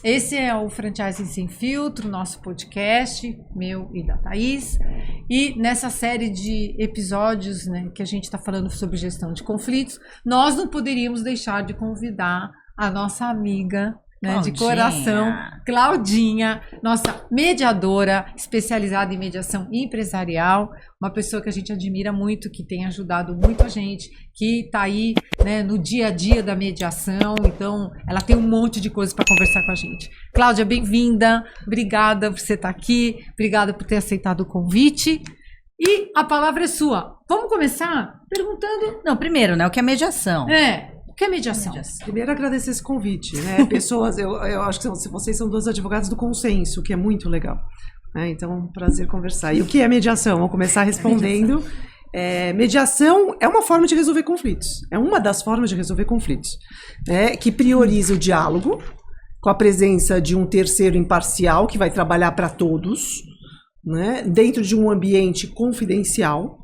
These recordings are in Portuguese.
Esse é o Franchising Sem Filtro, nosso podcast, meu e da Thaís. E nessa série de episódios, né, que a gente está falando sobre gestão de conflitos, nós não poderíamos deixar de convidar a nossa amiga, né, de coração, Claudinha, nossa mediadora especializada em mediação empresarial, uma pessoa que a gente admira muito, que tem ajudado muito a gente, que está aí, né, no dia a dia da mediação, então ela tem um monte de coisas para conversar com a gente. Cláudia, bem-vinda, obrigada por você estar aqui, obrigada por ter aceitado o convite. E a palavra é sua. Vamos começar perguntando... Não, primeiro, né, o que é mediação? O que é mediação? Primeiro, agradecer esse convite, né? Pessoas, eu acho que vocês são duas advogadas do consenso, que é muito legal. Né? Então, é um prazer conversar. E o que é mediação? Vou começar respondendo. Mediação é uma forma de resolver conflitos. É uma das formas de resolver conflitos. Né? Que prioriza o diálogo, com a presença de um terceiro imparcial, que vai trabalhar para todos, né? Dentro de um ambiente confidencial,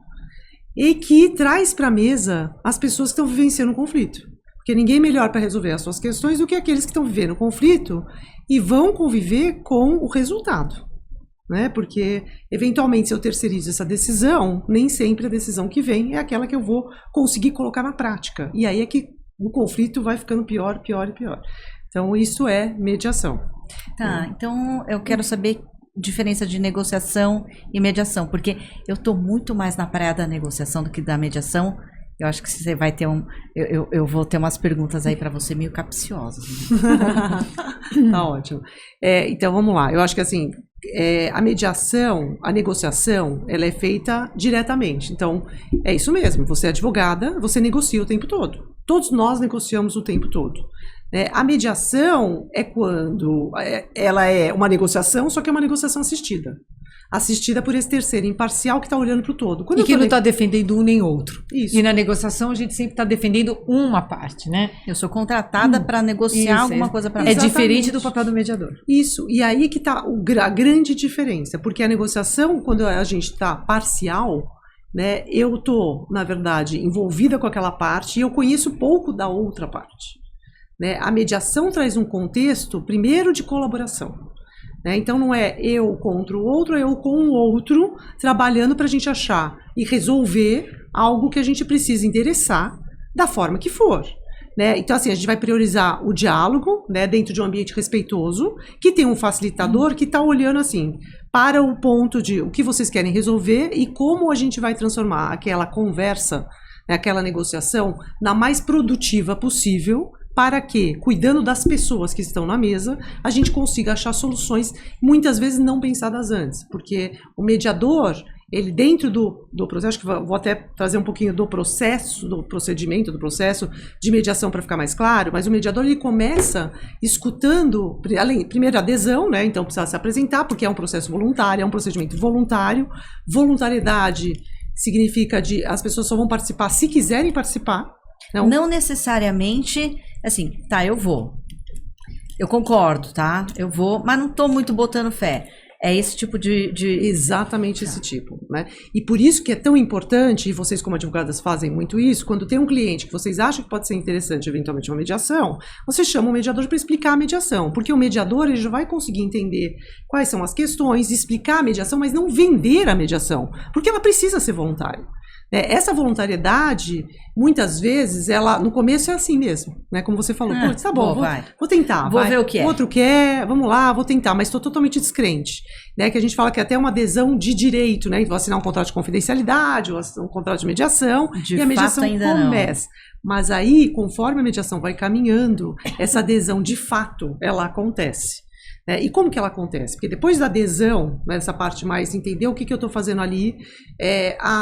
e que traz para a mesa as pessoas que estão vivenciando o conflito. Porque ninguém é melhor para resolver as suas questões do que aqueles que estão vivendo o conflito e vão conviver com o resultado. Né? Porque, eventualmente, se eu terceirizo essa decisão, nem sempre a decisão que vem é aquela que eu vou conseguir colocar na prática. E aí é que o conflito vai ficando pior, pior e pior. Então, isso é mediação. Tá, então eu quero saber diferença de negociação e mediação, porque eu estou muito mais na praia da negociação do que da mediação. Eu acho que você vai ter eu vou ter umas perguntas aí para você meio capciosas. Né? Tá ótimo. Então, vamos lá. Eu acho que assim, a mediação, a negociação, ela é feita diretamente. Então, é isso mesmo. Você é advogada, você negocia o tempo todo. Todos nós negociamos o tempo todo. A mediação é quando ela é uma negociação, só que é uma negociação assistida. Assistida por esse terceiro imparcial que está olhando para o todo. E que não está defendendo um nem outro. Isso. E na negociação a gente sempre está defendendo uma parte, né? Eu sou contratada para negociar alguma coisa para mim. É diferente do papel do mediador. Isso. E aí que está a grande diferença. Porque a negociação, quando a gente está parcial, né, eu estou, na verdade, envolvida com aquela parte e eu conheço pouco da outra parte. Né? A mediação traz um contexto, primeiro, de colaboração. Então não é eu contra o outro, é eu com o outro, trabalhando para a gente achar e resolver algo que a gente precisa endereçar da forma que for. Né? Então assim, a gente vai priorizar o diálogo, né, dentro de um ambiente respeitoso, que tem um facilitador que está olhando assim, para o ponto de o que vocês querem resolver e como a gente vai transformar aquela conversa, né, aquela negociação, na mais produtiva possível, para que, cuidando das pessoas que estão na mesa, a gente consiga achar soluções, muitas vezes não pensadas antes. Porque o mediador, ele dentro do processo, acho que vou até trazer um pouquinho do processo, do procedimento, do processo de mediação para ficar mais claro, mas o mediador ele começa escutando, primeiro a adesão, né? Então precisa se apresentar, porque é um processo voluntário, é um procedimento voluntário. Voluntariedade significa as pessoas só vão participar se quiserem participar. Não necessariamente, assim, tá, eu vou. Eu concordo, tá? Eu vou, mas não tô muito botando fé. É esse tipo de... Exatamente esse tipo, né? E por isso que é tão importante, e vocês como advogadas fazem muito isso, quando tem um cliente que vocês acham que pode ser interessante, eventualmente uma mediação, você chama o mediador para explicar a mediação, porque o mediador ele já vai conseguir entender quais são as questões, explicar a mediação, mas não vender a mediação, porque ela precisa ser voluntária. Essa voluntariedade, muitas vezes, ela no começo é assim mesmo, né? Como você falou, putz, tá bom, vou tentar. Vou ver o que é. O outro quer, vamos lá, vou tentar, mas estou totalmente descrente. Né? Que a gente fala que é até uma adesão de direito, né? Vou assinar um contrato de confidencialidade, ou um contrato de mediação, e a mediação ainda começa. Não. Mas aí, conforme a mediação vai caminhando, essa adesão de fato, ela acontece. E como que ela acontece? Porque depois da adesão, nessa parte mais, entender o que eu estou fazendo ali,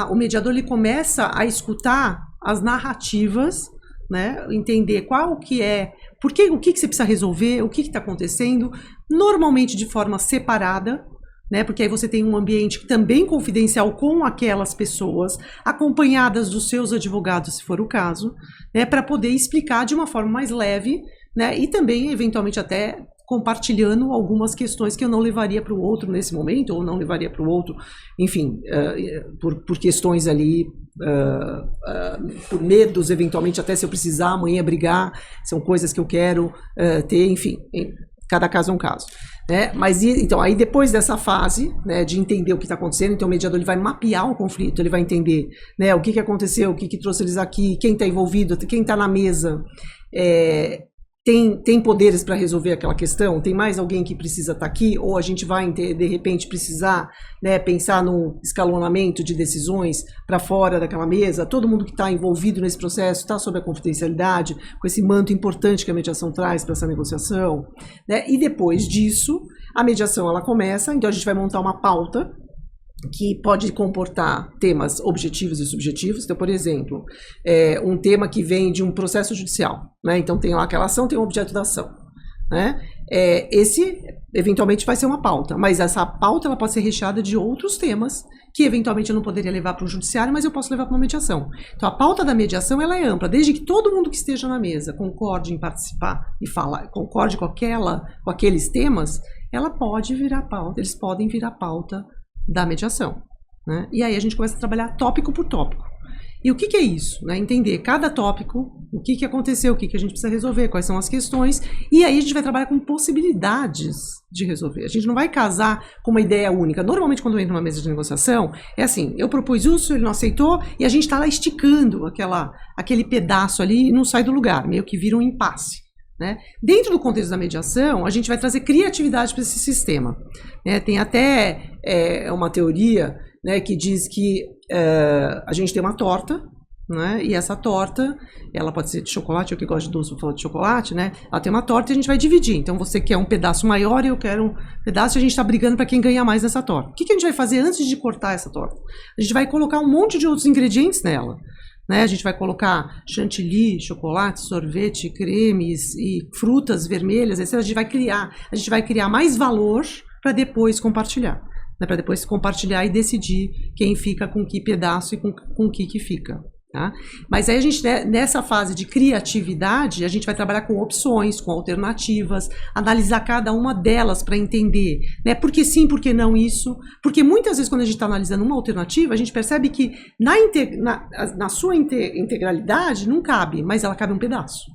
o mediador ele começa a escutar as narrativas, né? Entender qual que é, o que você precisa resolver, o que está acontecendo, normalmente de forma separada, né? Porque aí você tem um ambiente também confidencial com aquelas pessoas, acompanhadas dos seus advogados, se for o caso, né? Para poder explicar de uma forma mais leve, né? E também, eventualmente, até compartilhando algumas questões que eu não levaria para o outro nesse momento, ou não levaria para o outro, enfim, por questões ali, por medos, eventualmente, até se eu precisar amanhã brigar, são coisas que eu quero ter, enfim, Cada caso é um caso. Né? Mas então, aí depois dessa fase, né, de entender o que está acontecendo, então o mediador ele vai mapear o conflito, ele vai entender, né, o que aconteceu, o que trouxe eles aqui, quem está envolvido, quem está na mesa, tem poderes para resolver aquela questão, tem mais alguém que precisa estar aqui, ou a gente vai, de repente, precisar, né, pensar no escalonamento de decisões para fora daquela mesa, todo mundo que está envolvido nesse processo está sob a confidencialidade, com esse manto importante que a mediação traz para essa negociação, né? E depois disso, a mediação ela começa, então a gente vai montar uma pauta que pode comportar temas objetivos e subjetivos. Então, por exemplo, um tema que vem de um processo judicial, né? Então tem lá aquela ação, tem um objeto da ação, né? Esse eventualmente vai ser uma pauta, mas essa pauta ela pode ser recheada de outros temas que eventualmente eu não poderia levar para o judiciário, mas eu posso levar para uma mediação. Então a pauta da mediação ela é ampla, desde que todo mundo que esteja na mesa concorde em participar e falar, concorde com aqueles temas, ela pode virar pauta, eles podem virar pauta da mediação, né? E aí a gente começa a trabalhar tópico por tópico. E o que é isso? Né? Entender cada tópico, o que aconteceu, o que a gente precisa resolver, quais são as questões, e aí a gente vai trabalhar com possibilidades de resolver. A gente não vai casar com uma ideia única. Normalmente, quando entra numa mesa de negociação, é assim, eu propus isso, ele não aceitou, e a gente está lá esticando aquele pedaço ali e não sai do lugar, meio que vira um impasse. Né? Dentro do contexto da mediação, a gente vai trazer criatividade para esse sistema. Né? Tem até uma teoria, né, que diz que a gente tem uma torta, né, e essa torta, ela pode ser de chocolate, eu que gosto de doce, vou falar de chocolate, né? Ela tem uma torta e a gente vai dividir. Então você quer um pedaço maior e eu quero um pedaço, e a gente está brigando para quem ganha mais nessa torta. O que a gente vai fazer antes de cortar essa torta? A gente vai colocar um monte de outros ingredientes nela. Né? A gente vai colocar chantilly, chocolate, sorvete, cremes e frutas vermelhas, etc. A gente vai criar mais valor para depois compartilhar. Né? Para depois compartilhar e decidir quem fica com que pedaço e com o que fica. Tá? Mas aí a gente, nessa fase de criatividade, a gente vai trabalhar com opções, com alternativas, analisar cada uma delas para entender, né? Por que sim, por que não isso? Porque muitas vezes quando a gente está analisando uma alternativa, a gente percebe que na sua integralidade não cabe, mas ela cabe um pedaço.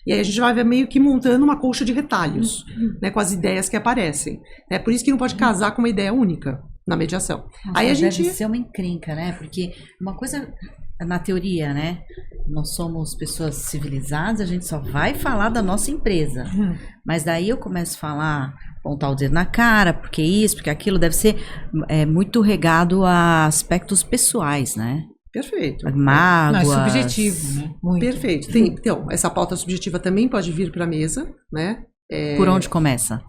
E aí a gente vai meio que montando uma colcha de retalhos, né, com as ideias que aparecem. É por isso que não pode casar com uma ideia única na mediação. Nossa, aí a gente deve ser uma encrenca, né? Porque uma coisa... Na teoria, né? Nós somos pessoas civilizadas, a gente só vai falar da nossa empresa. Mas daí eu começo a falar, apontar o dedo na cara, porque isso, porque aquilo, deve ser muito regado a aspectos pessoais, né? Perfeito. Mágoas. Não, é subjetivo, né? Muito. Perfeito. Então, essa pauta subjetiva também pode vir para a mesa, né? Por onde começa?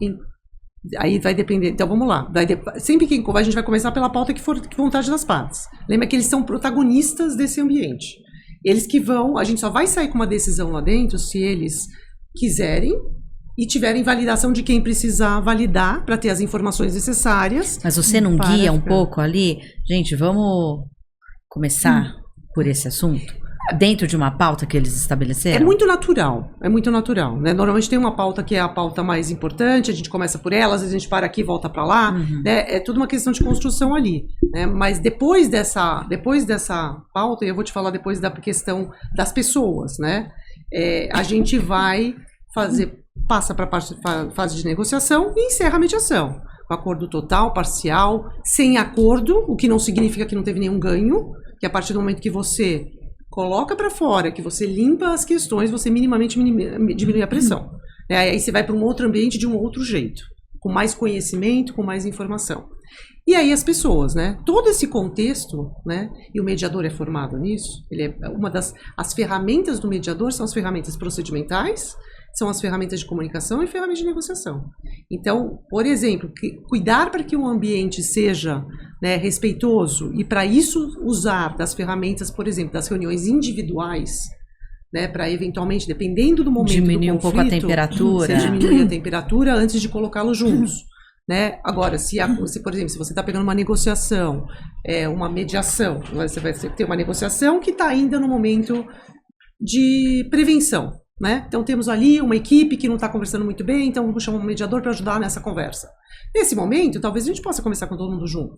Aí vai depender. Então vamos lá. Sempre que a gente vai começar pela pauta que for de vontade das partes. Lembra que eles são protagonistas desse ambiente. Eles que vão. A gente só vai sair com uma decisão lá dentro se eles quiserem e tiverem validação de quem precisar validar para ter as informações necessárias. Mas você não guia um pouco ali? Gente, vamos começar por esse assunto? Dentro de uma pauta que eles estabeleceram? É muito natural, né? Normalmente tem uma pauta que é a pauta mais importante, a gente começa por ela, às vezes a gente para aqui e volta para lá, né? É tudo uma questão de construção ali, né? Mas depois dessa pauta, e eu vou te falar depois da questão das pessoas, né? A gente vai passa para a fase de negociação e encerra a mediação. Com acordo total, parcial, sem acordo, o que não significa que não teve nenhum ganho, que a partir do momento que você coloca para fora, que você limpa as questões, você minimamente diminui a pressão. Aí você vai para um outro ambiente de um outro jeito, com mais conhecimento, com mais informação. E aí as pessoas, né? Todo esse contexto, né? E o mediador é formado nisso. Ele é as ferramentas do mediador são as ferramentas procedimentais, são as ferramentas de comunicação e ferramentas de negociação. Então, por exemplo, cuidar para que o ambiente seja, né, respeitoso e para isso usar das ferramentas, por exemplo, das reuniões individuais, né, para eventualmente, dependendo do momento diminuir do conflito, um pouco a temperatura. Você diminuir a temperatura antes de colocá-los juntos. Né? Agora, por exemplo, se você está pegando uma negociação, uma mediação, você vai ter uma negociação que está ainda no momento de prevenção. Né? Então temos ali uma equipe que não está conversando muito bem, então vamos chamar um mediador para ajudar nessa conversa. Nesse momento, talvez a gente possa conversar com todo mundo junto.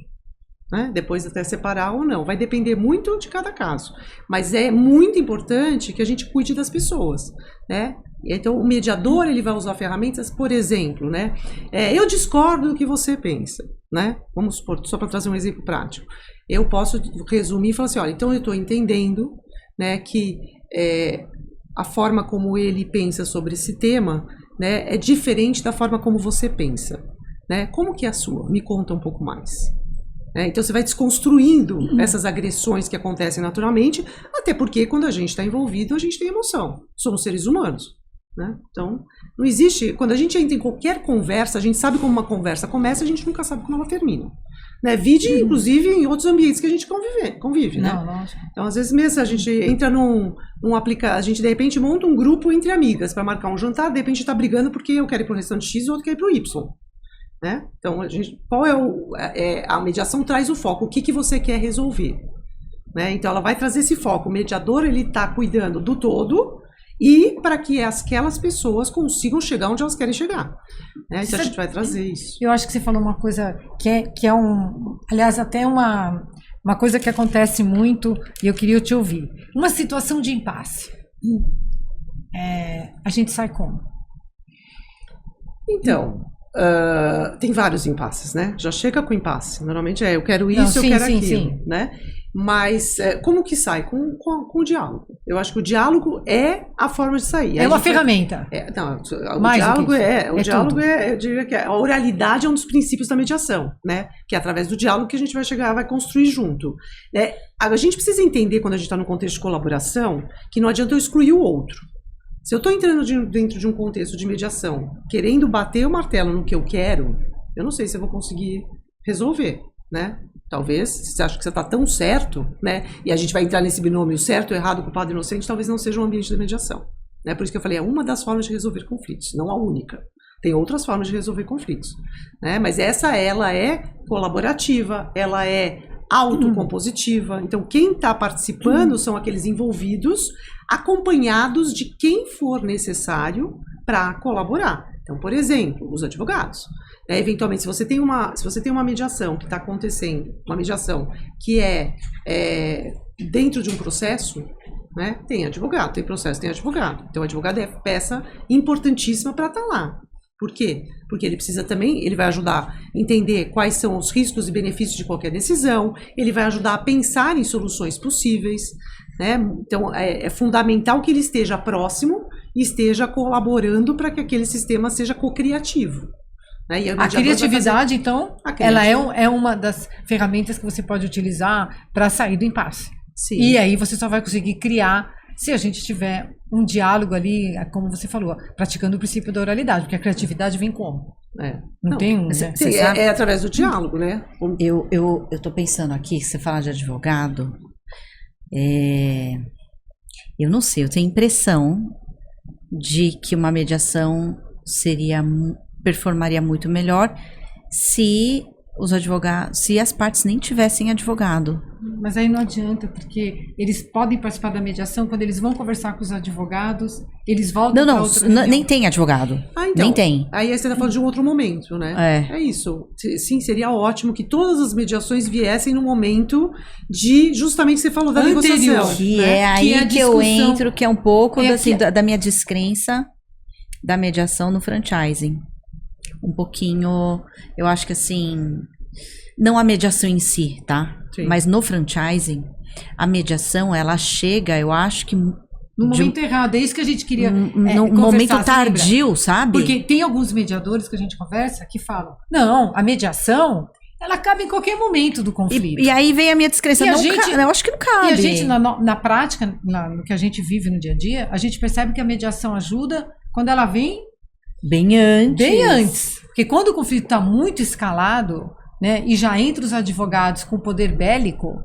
né? Depois até separar ou não. Vai depender muito de cada caso. Mas é muito importante que a gente cuide das pessoas, né? Então, o mediador, ele vai usar ferramentas, por exemplo, né? Eu discordo do que você pensa, né? Vamos supor, só para trazer um exemplo prático. Eu posso resumir e falar assim, olha, então eu estou entendendo, né, que a forma como ele pensa sobre esse tema, né, é diferente da forma como você pensa, né? Como que é a sua? Me conta um pouco mais. Então você vai desconstruindo essas agressões que acontecem naturalmente, até porque quando a gente está envolvido, a gente tem emoção. Somos seres humanos, né? Então, não existe... Quando a gente entra em qualquer conversa, a gente sabe como uma conversa começa, a gente nunca sabe como ela termina. Né? Vide, inclusive, em outros ambientes que a gente convive, né? Não, lógico. Então, às vezes mesmo, a gente entra num a gente, de repente, monta um grupo entre amigas para marcar um jantar, de repente está brigando porque eu quero ir para o restaurante X e o outro quer ir para o Y. Né? Então, qual a mediação traz o foco, o que você quer resolver, né? Então ela vai trazer esse foco, o mediador ele está cuidando do todo e para que aquelas pessoas consigam chegar onde elas querem chegar, né? Então a gente vai trazer isso. Eu acho que você falou uma coisa que é aliás, até uma coisa que acontece muito e eu queria te ouvir. Uma situação de impasse. A gente sai como? Então, tem vários impasses, né? Já chega com impasse. Normalmente eu quero isso, eu quero aquilo, né? Mas como que sai? Com o diálogo. Eu acho que o diálogo é a forma de sair. É uma ferramenta. O diálogo eu diria que a oralidade é um dos princípios da mediação, né? Que é através do diálogo que a gente vai construir junto. Né? A gente precisa entender, quando a gente está no contexto de colaboração, que não adianta eu excluir o outro. Se eu estou entrando dentro de um contexto de mediação, querendo bater o martelo no que eu quero, eu não sei se eu vou conseguir resolver, né? Talvez, se você acha que você está tão certo, né? E a gente vai entrar nesse binômio certo, errado, culpado, inocente, talvez não seja um ambiente de mediação. Né? Por isso que eu falei, é uma das formas de resolver conflitos, não a única. Tem outras formas de resolver conflitos, né? Mas ela é colaborativa, ela é autocompositiva. Então, quem está participando são aqueles envolvidos, acompanhados de quem for necessário para colaborar. Então, por exemplo, os advogados. Eventualmente, se você tem uma mediação que está acontecendo, uma mediação que é dentro de um processo, né, tem advogado, tem processo, tem advogado. Então, o advogado é peça importantíssima para estar lá. Por quê? Porque ele vai ajudar a entender quais são os riscos e benefícios de qualquer decisão, ele vai ajudar a pensar em soluções possíveis, né? Então, é fundamental que ele esteja próximo e esteja colaborando para que aquele sistema seja co-criativo. Né? E a criatividade, então, ela é uma das ferramentas que você pode utilizar para sair do impasse. Sim. E aí você só vai conseguir criar se a gente tiver um diálogo ali, como você falou, praticando o princípio da oralidade, porque a criatividade vem como? Não tem um... Né? É através do diálogo, né? Eu tô pensando aqui, você fala de advogado, eu não sei, eu tenho a impressão de que uma mediação performaria muito melhor se as partes nem tivessem advogado. Mas aí não adianta, porque eles podem participar da mediação, quando eles vão conversar com os advogados, eles voltam para outra reunião. Nem tem advogado. Então, nem tem. Aí você está falando de um outro momento, né? É isso. Sim, seria ótimo que todas as mediações viessem no momento de, justamente, você falou da negociação. Que é aí que eu entro, que é um pouco da minha descrença da mediação no franchising. Um pouquinho, eu acho que assim, não a mediação em si, tá? Sim. Mas no franchising, a mediação, ela chega, eu acho que... No momento errado, é isso que a gente queria no momento tardio, sabe? Porque tem alguns mediadores que a gente conversa que falam, não, a mediação, ela cabe em qualquer momento do conflito. E aí vem a minha descrença, eu acho que não cabe. E a gente, na prática, no que a gente vive no dia a dia, a gente percebe que a mediação ajuda quando ela vem bem antes. Porque quando o conflito está muito escalado, né, e já entra os advogados com poder bélico.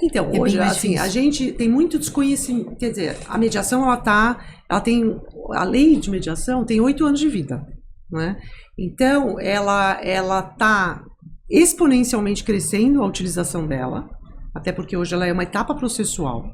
Então, hoje, assim, a gente tem muito desconhecimento. Quer dizer, a mediação, a lei de mediação tem 8 anos de vida, né? Então, ela está exponencialmente crescendo a utilização dela, até porque hoje ela é uma etapa processual.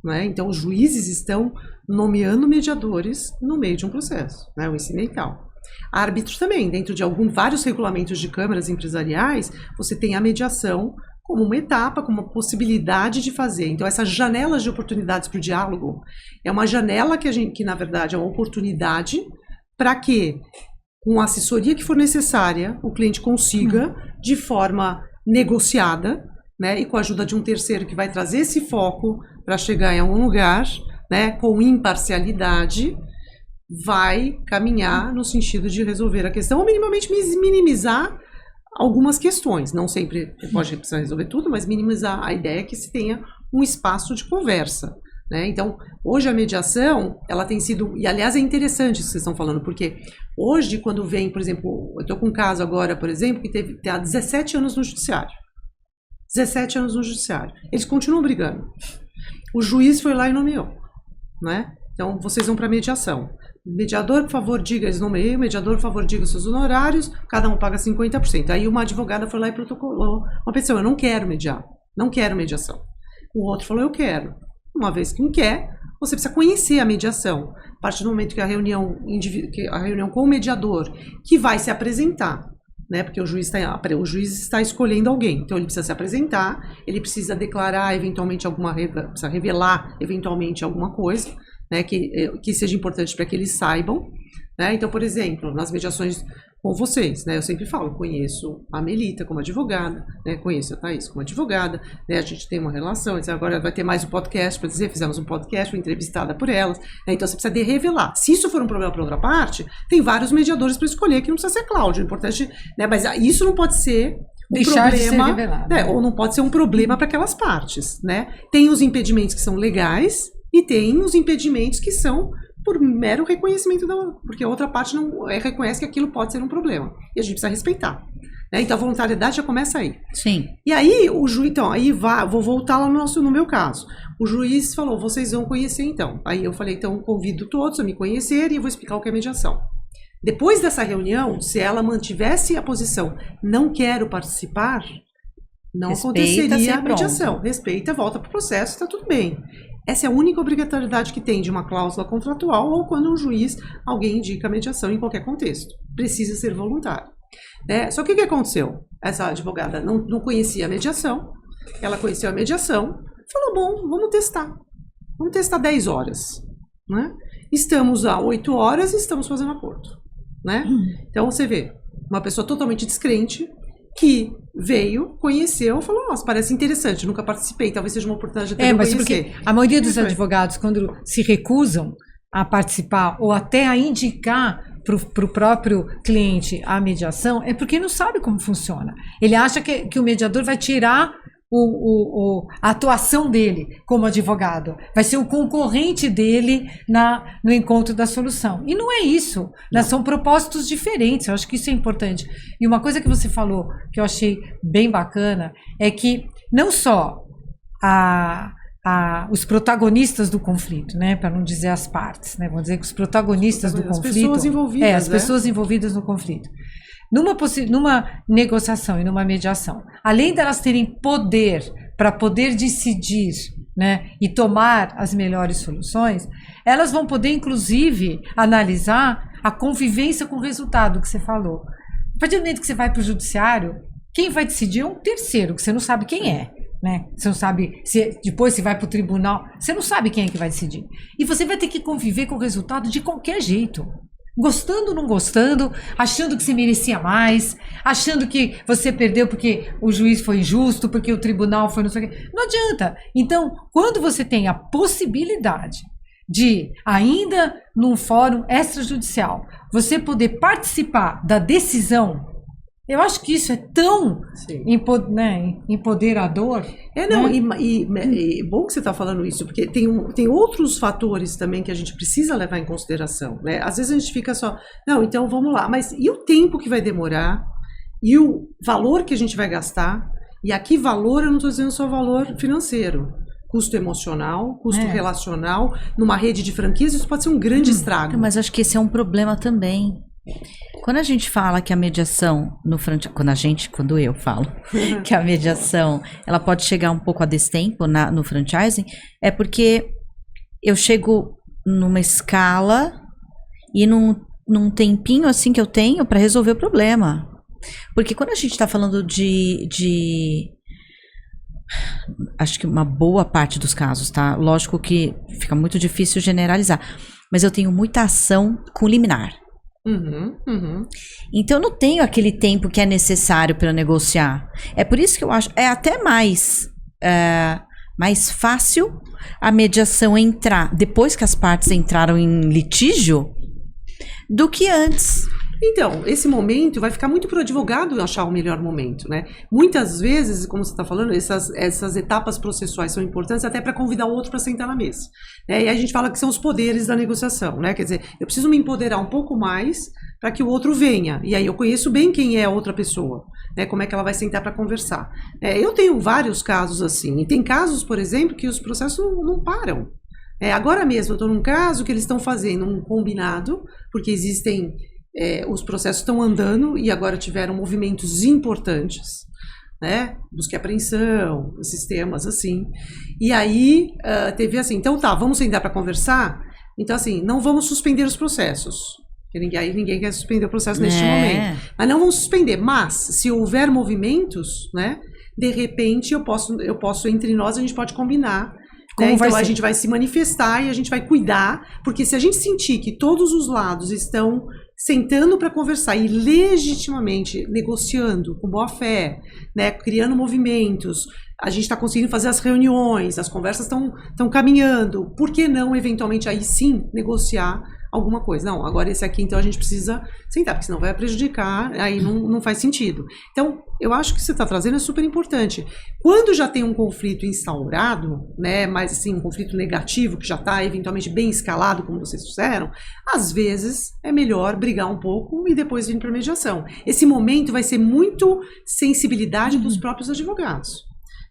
Né? Então, os juízes estão nomeando mediadores no meio de um processo, né? O ensino e tal. Árbitros também, dentro de vários regulamentos de câmaras empresariais, você tem a mediação como uma etapa, como uma possibilidade de fazer. Então, essas janelas de oportunidades para o diálogo é uma janela que na verdade é uma oportunidade para que, com a assessoria que for necessária, o cliente consiga, de forma negociada, né, e com a ajuda de um terceiro que vai trazer esse foco para chegar em algum lugar, né, com imparcialidade, vai caminhar no sentido de resolver a questão ou minimamente minimizar algumas questões. Não sempre pode precisar resolver tudo, mas minimizar a ideia que se tenha um espaço de conversa, né? Então, hoje a mediação, ela tem sido, e aliás é interessante isso que vocês estão falando, porque hoje quando vem, por exemplo, eu estou com um caso agora, por exemplo, que teve há 17 anos no judiciário. 17 anos no judiciário. Eles continuam brigando. O juiz foi lá e nomeou, né? Então, vocês vão para a mediação. Mediador, por favor, diga, eles nomeiam, mediador, por favor, diga os seus honorários, cada um paga 50%. Aí uma advogada foi lá e protocolou uma petição, eu não quero mediar, não quero mediação. O outro falou, eu quero. Uma vez que não quer, você precisa conhecer a mediação. A partir do momento que a reunião com o mediador, que vai se apresentar, né? Porque o juiz está escolhendo alguém, então ele precisa se apresentar, ele precisa declarar eventualmente precisa revelar eventualmente alguma coisa, né, que seja importante para que eles saibam, né? Então, por exemplo, nas mediações com vocês, né, eu sempre falo, conheço a Melita como advogada, né, conheço a Thaís como advogada, né, a gente tem uma relação, agora vai ter mais um podcast para dizer, fizemos um podcast, fui entrevistada por elas, né, então você precisa revelar. Se isso for um problema para outra parte, tem vários mediadores para escolher, que não precisa ser Cláudio, é importante, né, mas isso não pode ser deixar de ser revelado, né, ou não pode ser um problema para aquelas partes, né? Tem os impedimentos que são legais, e tem os impedimentos que são por mero reconhecimento porque a outra parte não reconhece que aquilo pode ser um problema. E a gente precisa respeitar, né? Então a voluntariedade já começa aí. Sim. E aí o juiz, então, vou voltar lá no meu caso. O juiz falou, vocês vão conhecer então. Aí eu falei, então convido todos a me conhecerem e eu vou explicar o que é mediação. Depois dessa reunião, se ela mantivesse a posição, não quero participar, não aconteceria a mediação. Respeita, volta para o processo, está tudo bem. Essa é a única obrigatoriedade que tem de uma cláusula contratual ou quando um juiz, alguém indica a mediação em qualquer contexto. Precisa ser voluntário, né? Só que o que aconteceu? Essa advogada não conhecia a mediação, ela conheceu a mediação, falou, bom, vamos testar 10 horas, né? Estamos a 8 horas e estamos fazendo acordo, né? Então você vê, uma pessoa totalmente descrente, que veio, conheceu, falou, nossa, parece interessante, nunca participei, talvez seja uma oportunidade de mas conhecer. Porque a maioria dos advogados, quando se recusam a participar ou até a indicar para o próprio cliente a mediação, é porque não sabe como funciona. Ele acha que o mediador vai tirar a atuação dele como advogado, vai ser o concorrente dele no encontro da solução. E não é isso, né? São propósitos diferentes, eu acho que isso é importante. E uma coisa que você falou, que eu achei bem bacana, é que não só os protagonistas do conflito, né, para não dizer as partes, né, vamos dizer que os protagonistas do conflito, pessoas envolvidas, as pessoas envolvidas no conflito, numa negociação e numa mediação, além delas terem poder para poder decidir, né, e tomar as melhores soluções, elas vão poder, inclusive, analisar a convivência com o resultado que você falou. A partir do momento que você vai para o judiciário, quem vai decidir é um terceiro, que você não sabe quem é, né? Você não sabe, depois você vai para o tribunal, você não sabe quem é que vai decidir. E você vai ter que conviver com o resultado de qualquer jeito. Gostando ou não gostando, achando que você merecia mais, achando que você perdeu porque o juiz foi injusto, porque o tribunal foi não sei o quê. Não adianta. Então, quando você tem a possibilidade de, ainda num fórum extrajudicial, você poder participar da decisão, eu acho que isso é tão empoderador. E bom que você está falando isso, porque tem outros fatores também que a gente precisa levar em consideração, né? Às vezes a gente fica só, não, então vamos lá, mas e o tempo que vai demorar? E o valor que a gente vai gastar? E aqui valor, eu não estou dizendo só valor financeiro. Custo emocional, custo relacional, numa rede de franquias, isso pode ser um grande estrago. Mas acho que esse é um problema também. Quando a gente fala que a mediação quando eu falo que a mediação ela pode chegar um pouco a destempo no franchising, é porque eu chego numa escala e num tempinho assim que eu tenho para resolver o problema. Porque quando a gente está falando de acho que uma boa parte dos casos, tá? Lógico que fica muito difícil generalizar, mas eu tenho muita ação com liminar. Então eu não tenho aquele tempo que é necessário para negociar. É por isso que eu acho, é até mais fácil a mediação entrar depois que as partes entraram em litígio do que antes. Então, esse momento vai ficar muito para o advogado achar o melhor momento, né? Muitas vezes, como você está falando, essas etapas processuais são importantes até para convidar o outro para sentar na mesa, né? E a gente fala que são os poderes da negociação, né? Quer dizer, eu preciso me empoderar um pouco mais para que o outro venha. E aí eu conheço bem quem é a outra pessoa, né? Como é que ela vai sentar para conversar. Eu tenho vários casos assim. E tem casos, por exemplo, que os processos não param. Agora mesmo eu estou num caso que eles estão fazendo um combinado, porque existem... os processos estão andando e agora tiveram movimentos importantes, né? Busca e apreensão, esses temas assim. E aí teve assim, então tá, vamos sentar para conversar? Então assim, não vamos suspender os processos. Porque ninguém quer suspender o processo neste momento. Mas não vamos suspender. Mas, se houver movimentos, né? De repente, eu posso entre nós, a gente pode combinar. Né? Então a gente vai se manifestar e a gente vai cuidar, porque se a gente sentir que todos os lados estão sentando para conversar e legitimamente negociando com boa fé, né, criando movimentos, a gente está conseguindo fazer as reuniões, as conversas estão caminhando, por que não eventualmente aí sim negociar alguma coisa? Não, agora esse aqui então a gente precisa sentar, porque senão vai prejudicar, aí não faz sentido. Então, eu acho que você está trazendo é super importante. Quando já tem um conflito instaurado, né, mas assim, um conflito negativo, que já está eventualmente bem escalado, como vocês disseram, às vezes é melhor brigar um pouco e depois vir para mediação. Esse momento vai ser muito sensibilidade dos próprios advogados.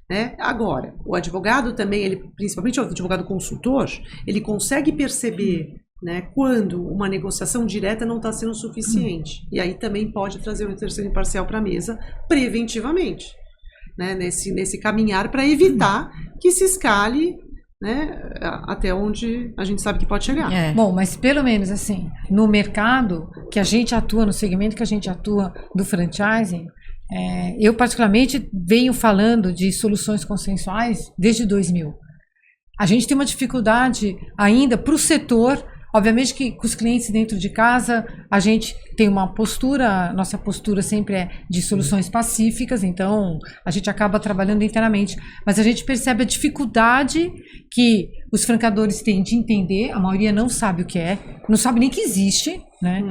Né? Agora, o advogado também, principalmente o advogado consultor, ele consegue perceber, né, quando uma negociação direta não está sendo suficiente. E aí também pode trazer o terceiro imparcial para a mesa preventivamente, né, nesse caminhar para evitar que se escale, né, até onde a gente sabe que pode chegar. Bom, mas pelo menos assim, no mercado que a gente atua, no segmento que a gente atua do franchising, eu particularmente venho falando de soluções consensuais desde 2000. A gente tem uma dificuldade ainda para o setor. Obviamente que com os clientes dentro de casa, a gente tem uma postura, nossa postura sempre é de soluções pacíficas, então a gente acaba trabalhando internamente. Mas a gente percebe a dificuldade que os franqueadores têm de entender, a maioria não sabe o que é, não sabe nem que existe, né?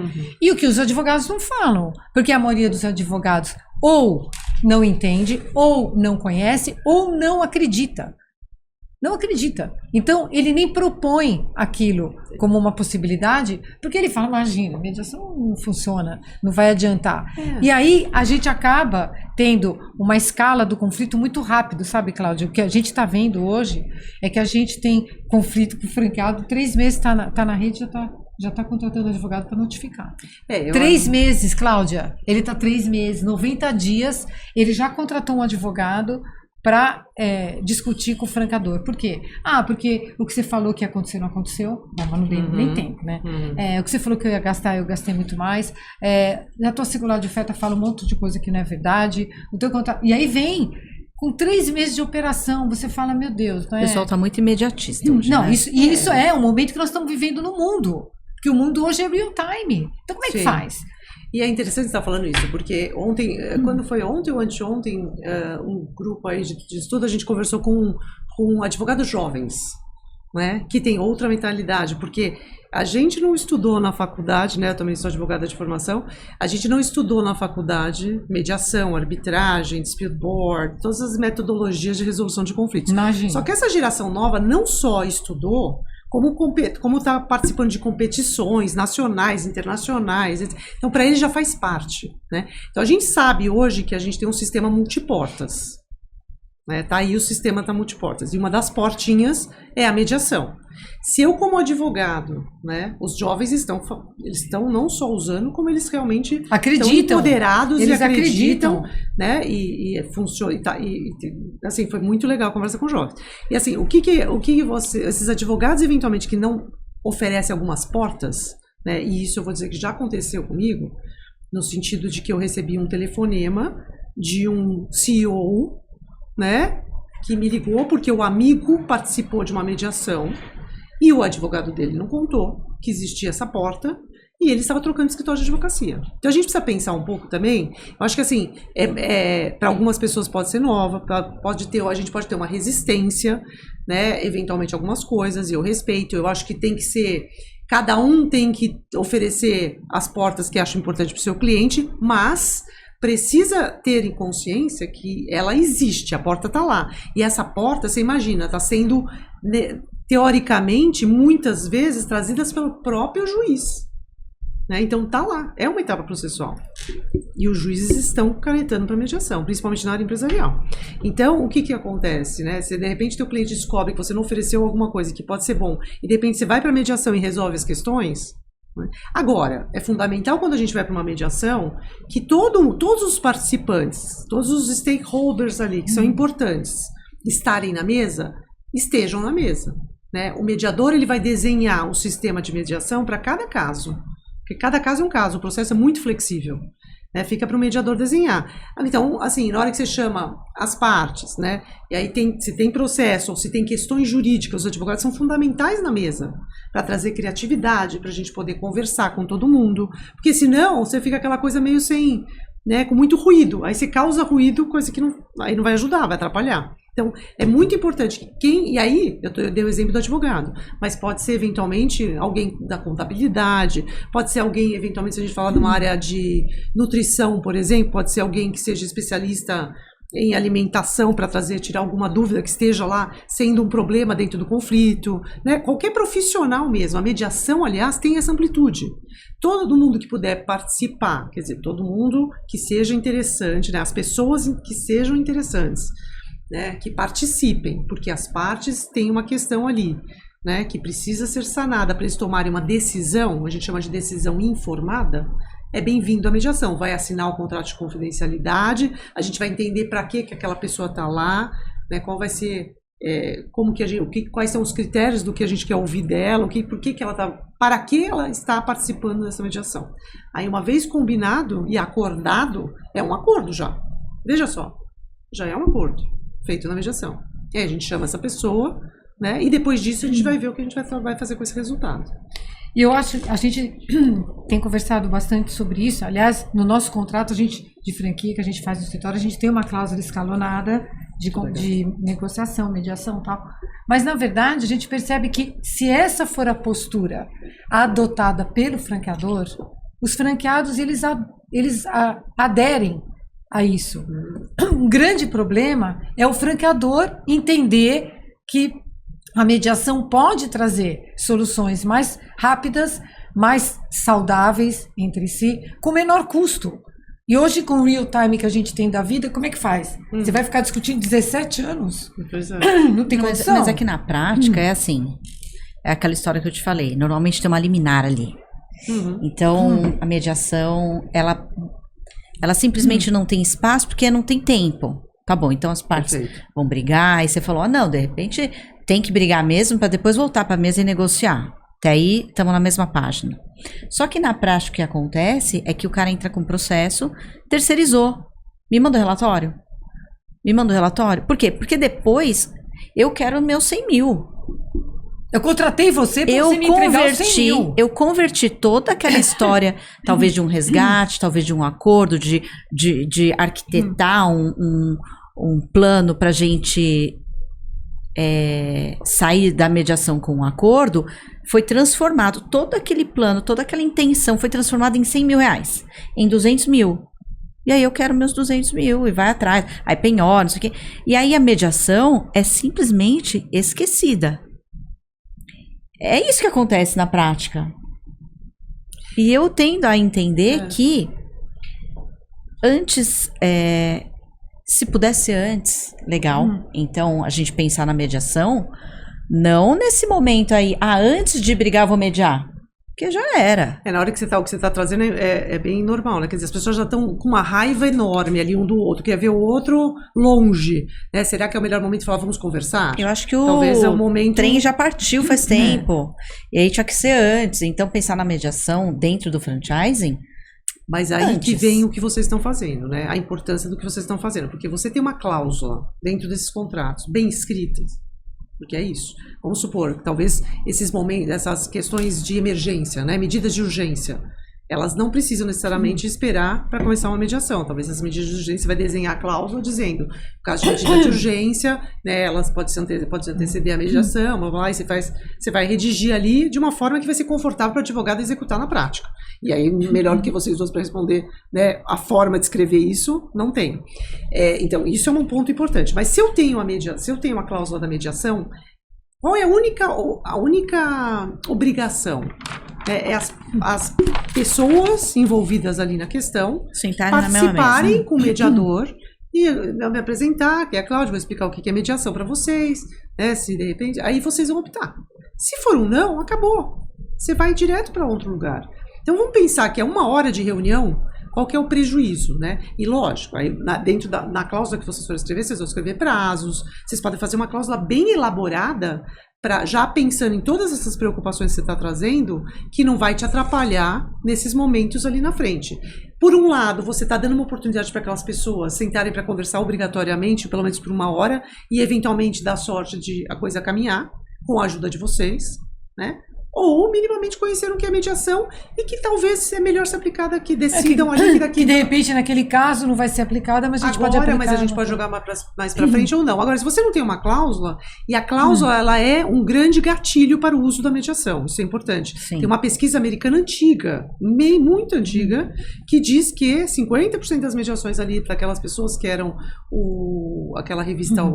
E o que os advogados não falam, porque a maioria dos advogados ou não entende, ou não conhece, ou não acredita. Não acredita. Então, ele nem propõe aquilo como uma possibilidade, porque ele fala, imagina, mediação não funciona, não vai adiantar. E aí, a gente acaba tendo uma escala do conflito muito rápido, sabe, Cláudia? O que a gente está vendo hoje é que a gente tem conflito com o franqueado, 3 meses está na rede, já está contratando advogado para notificar. 3 meses, Cláudia, ele está 3 meses, 90 dias, ele já contratou um advogado para discutir com o franqueador. Por quê? Porque o que você falou que ia acontecer não aconteceu, mas não deu nem tempo, né? O que você falou que eu ia gastar, eu gastei muito mais. Na tua circular de oferta fala um monte de coisa que não é verdade. O teu contrato... E aí vem, com 3 meses de operação, você fala, meu Deus... Não é... O pessoal está muito imediatista hoje, não, né? Isso é um momento que nós estamos vivendo no mundo. Porque o mundo hoje é real time. Então, como é que faz? E é interessante você estar falando isso, porque ontem, quando foi ontem ou anteontem, um grupo aí de estudo, a gente conversou com advogados jovens, né, que tem outra mentalidade, porque a gente não estudou na faculdade, né, eu também sou advogada de formação, a gente não estudou na faculdade mediação, arbitragem, dispute board, todas as metodologias de resolução de conflitos. Imagina. Só que essa geração nova não só estudou, como está participando de competições nacionais, internacionais. Então, para ele já faz parte, né? Então, a gente sabe hoje que a gente tem um sistema multiportas. Né? Tá aí o sistema tá multiportas. E uma das portinhas é a mediação. Se eu, como advogado, né, os jovens estão não só usando, como eles realmente acreditam, estão empoderados eles e acreditam, né? E funciona. Assim, foi muito legal a conversa com os jovens. E assim, o que esses advogados, eventualmente, que não oferecem algumas portas, né? E isso eu vou dizer que já aconteceu comigo, no sentido de que eu recebi um telefonema de um CEO, né, que me ligou porque o amigo participou de uma mediação e o advogado dele não contou que existia essa porta e ele estava trocando de escritório de advocacia. Então a gente precisa pensar um pouco também. Eu acho que assim, para algumas pessoas pode ser nova, a gente pode ter uma resistência, né, eventualmente algumas coisas, e eu respeito. Eu acho que tem que ser, cada um tem que oferecer as portas que acha importante para o seu cliente, mas precisa ter em consciência que ela existe, a porta está lá. E essa porta, você imagina, está sendo, teoricamente, muitas vezes trazidas pelo próprio juiz. Né? Então tá lá, é uma etapa processual. E os juízes estão canetando para mediação, principalmente na área empresarial. Então, o que acontece? Né? Se de repente teu cliente descobre que você não ofereceu alguma coisa que pode ser bom, e de repente você vai para mediação e resolve as questões. Né? Agora, é fundamental quando a gente vai para uma mediação que todos os participantes, todos os stakeholders ali que são importantes estarem na mesa, estejam na mesa. Né? O mediador ele vai desenhar o sistema de mediação para cada caso. Porque cada caso é um caso, o processo é muito flexível, né? Fica para o mediador desenhar. Então, assim, na hora que você chama as partes, né? E aí se tem processo ou se tem questões jurídicas, os advogados são fundamentais na mesa para trazer criatividade, para a gente poder conversar com todo mundo. Porque senão você fica aquela coisa meio sem, né? Com muito ruído. Aí você causa ruído, coisa que aí não vai ajudar, vai atrapalhar. Então, é muito importante que e aí, eu dei o exemplo do advogado, mas pode ser eventualmente alguém da contabilidade, pode ser alguém, eventualmente, se a gente falar de uma área de nutrição, por exemplo, pode ser alguém que seja especialista em alimentação para tirar alguma dúvida que esteja lá sendo um problema dentro do conflito, né? Qualquer profissional mesmo, a mediação, aliás, tem essa amplitude. Todo mundo que puder participar, quer dizer, todo mundo que seja interessante, né? As pessoas que sejam interessantes, né, que participem, porque as partes têm uma questão ali, né, que precisa ser sanada para eles tomarem uma decisão, a gente chama de decisão informada, é bem-vindo à mediação. Vai assinar o contrato de confidencialidade, a gente vai entender para que aquela pessoa está lá, né, qual vai ser, quais são os critérios do que a gente quer ouvir dela, para que ela está participando dessa mediação. Aí, uma vez combinado e acordado, é um acordo já. Veja só, já é um acordo feito na mediação. E aí a gente chama essa pessoa, né? E depois disso a gente vai ver o que a gente vai fazer com esse resultado. E eu acho, a gente tem conversado bastante sobre isso. Aliás, no nosso contrato, de franquia que a gente faz no escritório, a gente tem uma cláusula escalonada de negociação, mediação e tal. Mas, na verdade, a gente percebe que se essa for a postura adotada pelo franqueador, os franqueados, eles aderem a isso. Um grande problema é o franqueador entender que a mediação pode trazer soluções mais rápidas, mais saudáveis entre si, com menor custo. E hoje, com o real time que a gente tem da vida, como é que faz? Você vai ficar discutindo 17 anos? Pois é. Não tem condição. Mas é que na prática é assim, é aquela história que eu te falei, normalmente tem uma liminar ali. Então, a mediação, ela simplesmente não tem espaço porque não tem tempo. Tá bom, então as partes vão brigar, e você falou, não, de repente tem que brigar mesmo para depois voltar para a mesa e negociar. Até aí, estamos na mesma página. Só que na prática o que acontece é que o cara entra com o processo, terceirizou. Me manda o relatório? Me manda o relatório? Por quê? Porque depois eu quero meus 100 mil. Eu contratei você para você me entregar os 100 mil. Eu converti toda aquela história, talvez de um resgate, talvez de um acordo, de arquitetar um plano para a gente sair da mediação com um acordo, foi transformado, todo aquele plano, toda aquela intenção foi transformada em 100 mil reais, em 200 mil. E aí eu quero meus 200 mil e vai atrás, aí penhora, não sei o quê. E aí a mediação é simplesmente esquecida. É isso que acontece na prática. E eu tendo a entender que antes, se pudesse ser antes, legal. Então, a gente pensar na mediação, não nesse momento aí, antes de brigar, vou mediar. porque já era. Na hora que o que você está trazendo é bem normal, né? Quer dizer, as pessoas já estão com uma raiva enorme ali um do outro, quer ver o outro longe, né? Será que é o melhor momento de falar, vamos conversar? Eu acho que Talvez é o momento... trem já partiu faz tempo. E aí tinha que ser antes. Então, pensar na mediação dentro do franchising... Mas aí antes. que vem o que vocês estão fazendo, né? A importância do que vocês estão fazendo. Porque você tem uma cláusula dentro desses contratos, bem escritas. Porque é isso. Vamos supor que talvez esses momentos, essas questões de emergência, né, medidas de urgência, elas não precisam necessariamente esperar para começar uma mediação. Talvez as medidas de urgência você vai desenhar a cláusula dizendo, no caso de medida de urgência, né, elas podem anteceder a mediação, blá, blá, e você vai redigir ali de uma forma que vai ser confortável para o advogado executar na prática. E aí, melhor do que vocês dois para responder, né, a forma de escrever isso, não tem. Então, isso é um ponto importante. Mas se eu tenho a cláusula da mediação, qual é a única obrigação? As pessoas envolvidas ali na questão participarem com o mediador e me apresentar, que é a Cláudia, vou explicar o que é mediação para vocês, né? Se de repente, aí vocês vão optar. Se for um não, acabou. Você vai direto para outro lugar. Então vamos pensar que é 1 hora de reunião, qual que é o prejuízo, né? E lógico, aí dentro na cláusula que vocês forem escrever, vocês vão escrever prazos, vocês podem fazer uma cláusula bem elaborada, já pensando em todas essas preocupações que você está trazendo, que não vai te atrapalhar nesses momentos ali na frente. Por um lado, você está dando uma oportunidade para aquelas pessoas sentarem para conversar obrigatoriamente, pelo menos por 1 hora, e eventualmente dar sorte de a coisa caminhar, com a ajuda de vocês, né? Ou minimamente conheceram o que é mediação e que talvez é melhor ser aplicada, que decidam ali que daqui... Que de repente naquele caso não vai ser aplicada, mas a gente pode aplicar. Mas a gente pode jogar mais para frente ou não. Agora, se você não tem uma cláusula, e a cláusula ela é um grande gatilho para o uso da mediação, isso é importante. Sim. Tem uma pesquisa americana antiga, muito antiga, que diz que 50% das mediações ali para aquelas pessoas que eram aquela revista 1000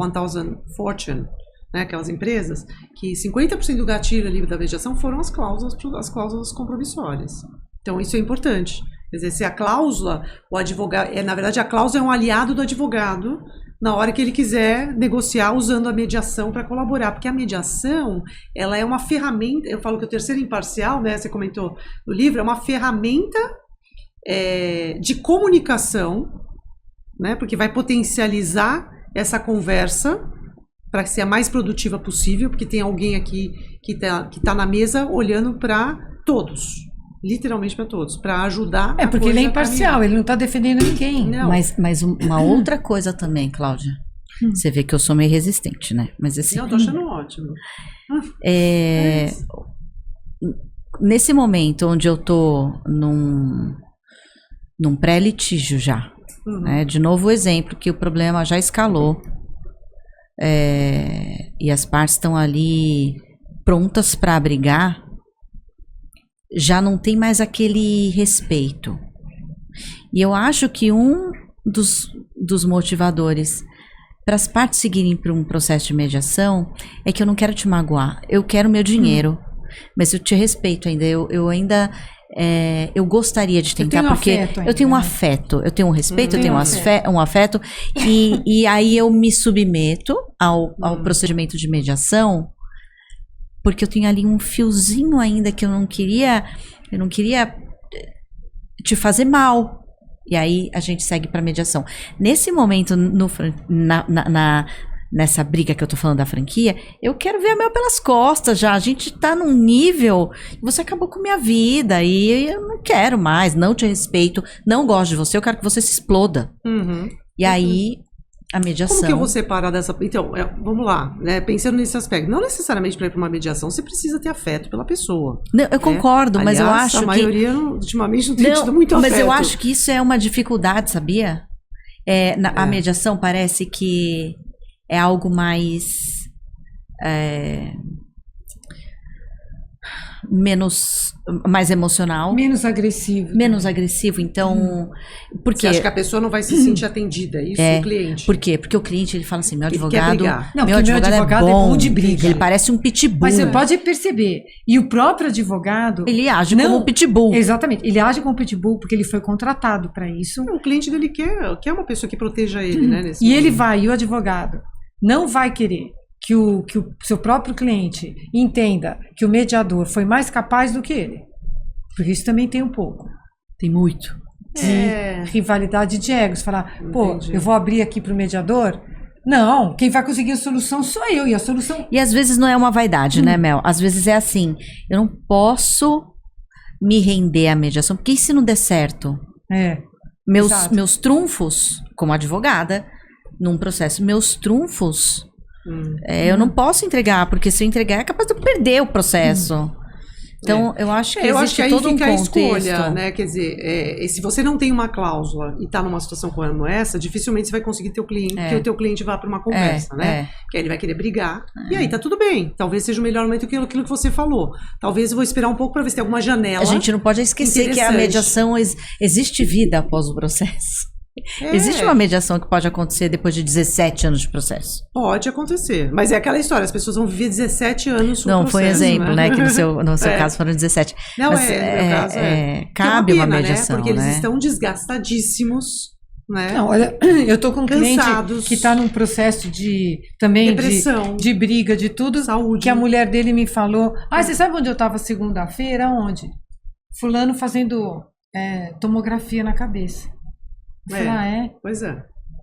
Fortune, né, aquelas empresas, que 50% do gatilho ali da mediação foram as cláusulas compromissórias. Então, isso é importante. Quer dizer, se a cláusula, o advogado... na verdade, a cláusula é um aliado do advogado na hora que ele quiser negociar usando a mediação para colaborar. Porque a mediação, ela é uma ferramenta... Eu falo que o terceiro imparcial, né, você comentou no livro, é uma ferramenta de comunicação, né, porque vai potencializar essa conversa para ser a mais produtiva possível, porque tem alguém aqui que tá na mesa olhando para todos, literalmente para todos, para ajudar. Porque ele é imparcial, ele não está defendendo ninguém. Não. Mas uma outra coisa também, Cláudia, você vê que eu sou meio resistente, né? Mas assim, não, tô achando ótimo. Nesse momento onde eu tô num pré-litígio já, né? De novo o exemplo que o problema já escalou, e as partes estão ali prontas para brigar, já não tem mais aquele respeito. E eu acho que um dos motivadores para as partes seguirem para um processo de mediação é que eu não quero te magoar, eu quero meu dinheiro, mas eu te respeito ainda, eu ainda... eu gostaria de tentar, porque eu tenho um afeto, eu tenho um respeito, eu tenho um afeto, e aí eu me submeto ao procedimento de mediação, porque eu tenho ali um fiozinho ainda que eu não queria te fazer mal. E aí a gente segue para mediação. Nesse momento, nessa briga que eu tô falando da franquia, eu quero ver a Mel pelas costas já. A gente tá num nível... Você acabou com minha vida e eu não quero mais, não te respeito, não gosto de você, eu quero que você se exploda. E aí, a mediação... Como que eu vou separar dessa... Então, vamos lá, né? Pensando nesse aspecto. Não necessariamente para ir para uma mediação, você precisa ter afeto pela pessoa. Não, eu concordo, mas eu acho que... a maioria, ultimamente, não tem tido muito afeto. Mas eu acho que isso é uma dificuldade, sabia? A mediação parece que... é algo mais mais emocional, menos agressivo. Então, porque você acha que a pessoa não vai se sentir atendida? Isso, o cliente. Por quê? Porque o cliente ele fala assim, meu advogado é bom de briga. Ele parece um pitbull. Mas você pode perceber, e o próprio advogado, ele age como um pitbull. Exatamente, ele age como um pitbull porque ele foi contratado para isso. O cliente dele quer uma pessoa que proteja ele, né? Nesse momento. E o advogado não vai querer que o seu próprio cliente entenda que o mediador foi mais capaz do que ele. Porque isso também tem um pouco. Tem muito. De rivalidade de egos. Falar, pô, Entendi. eu vou abrir aqui pro mediador? Não, quem vai conseguir a solução sou eu. E a solução... E às vezes não é uma vaidade, né, Mel? Às vezes é assim, eu não posso me render à mediação, porque e se não der certo? Exato. Meus trunfos, como advogada, num processo, meus trunfos, eu não posso entregar, porque se eu entregar é capaz de eu perder o processo. Então, eu acho que existe aí todo um fica a contexto. escolha, né? Quer dizer, se você não tem uma cláusula e está numa situação como essa, dificilmente você vai conseguir ter o cliente, que o teu cliente vá para uma conversa, né? Que aí ele vai querer brigar. E aí tá tudo bem. Talvez seja o melhor momento aquilo que você falou. Talvez eu vou esperar um pouco para ver se tem alguma janela. A gente não pode esquecer que a mediação existe vida após o processo. Existe uma mediação que pode acontecer depois de 17 anos de processo. Pode acontecer. Mas é aquela história, as pessoas vão viver 17 anos no Não, processo, foi um exemplo, né? Que no seu caso foram 17. Não, Mas, no meu caso cabe que é uma pena, uma mediação, né? Porque eles né? estão desgastadíssimos, né? Não, olha, eu tô com um cliente que tá num processo de depressão, de briga, de tudo, saúde. que a mulher dele me falou, você sabe onde eu tava segunda-feira? Onde? Fulano fazendo tomografia na cabeça. Eu falei, Pois é.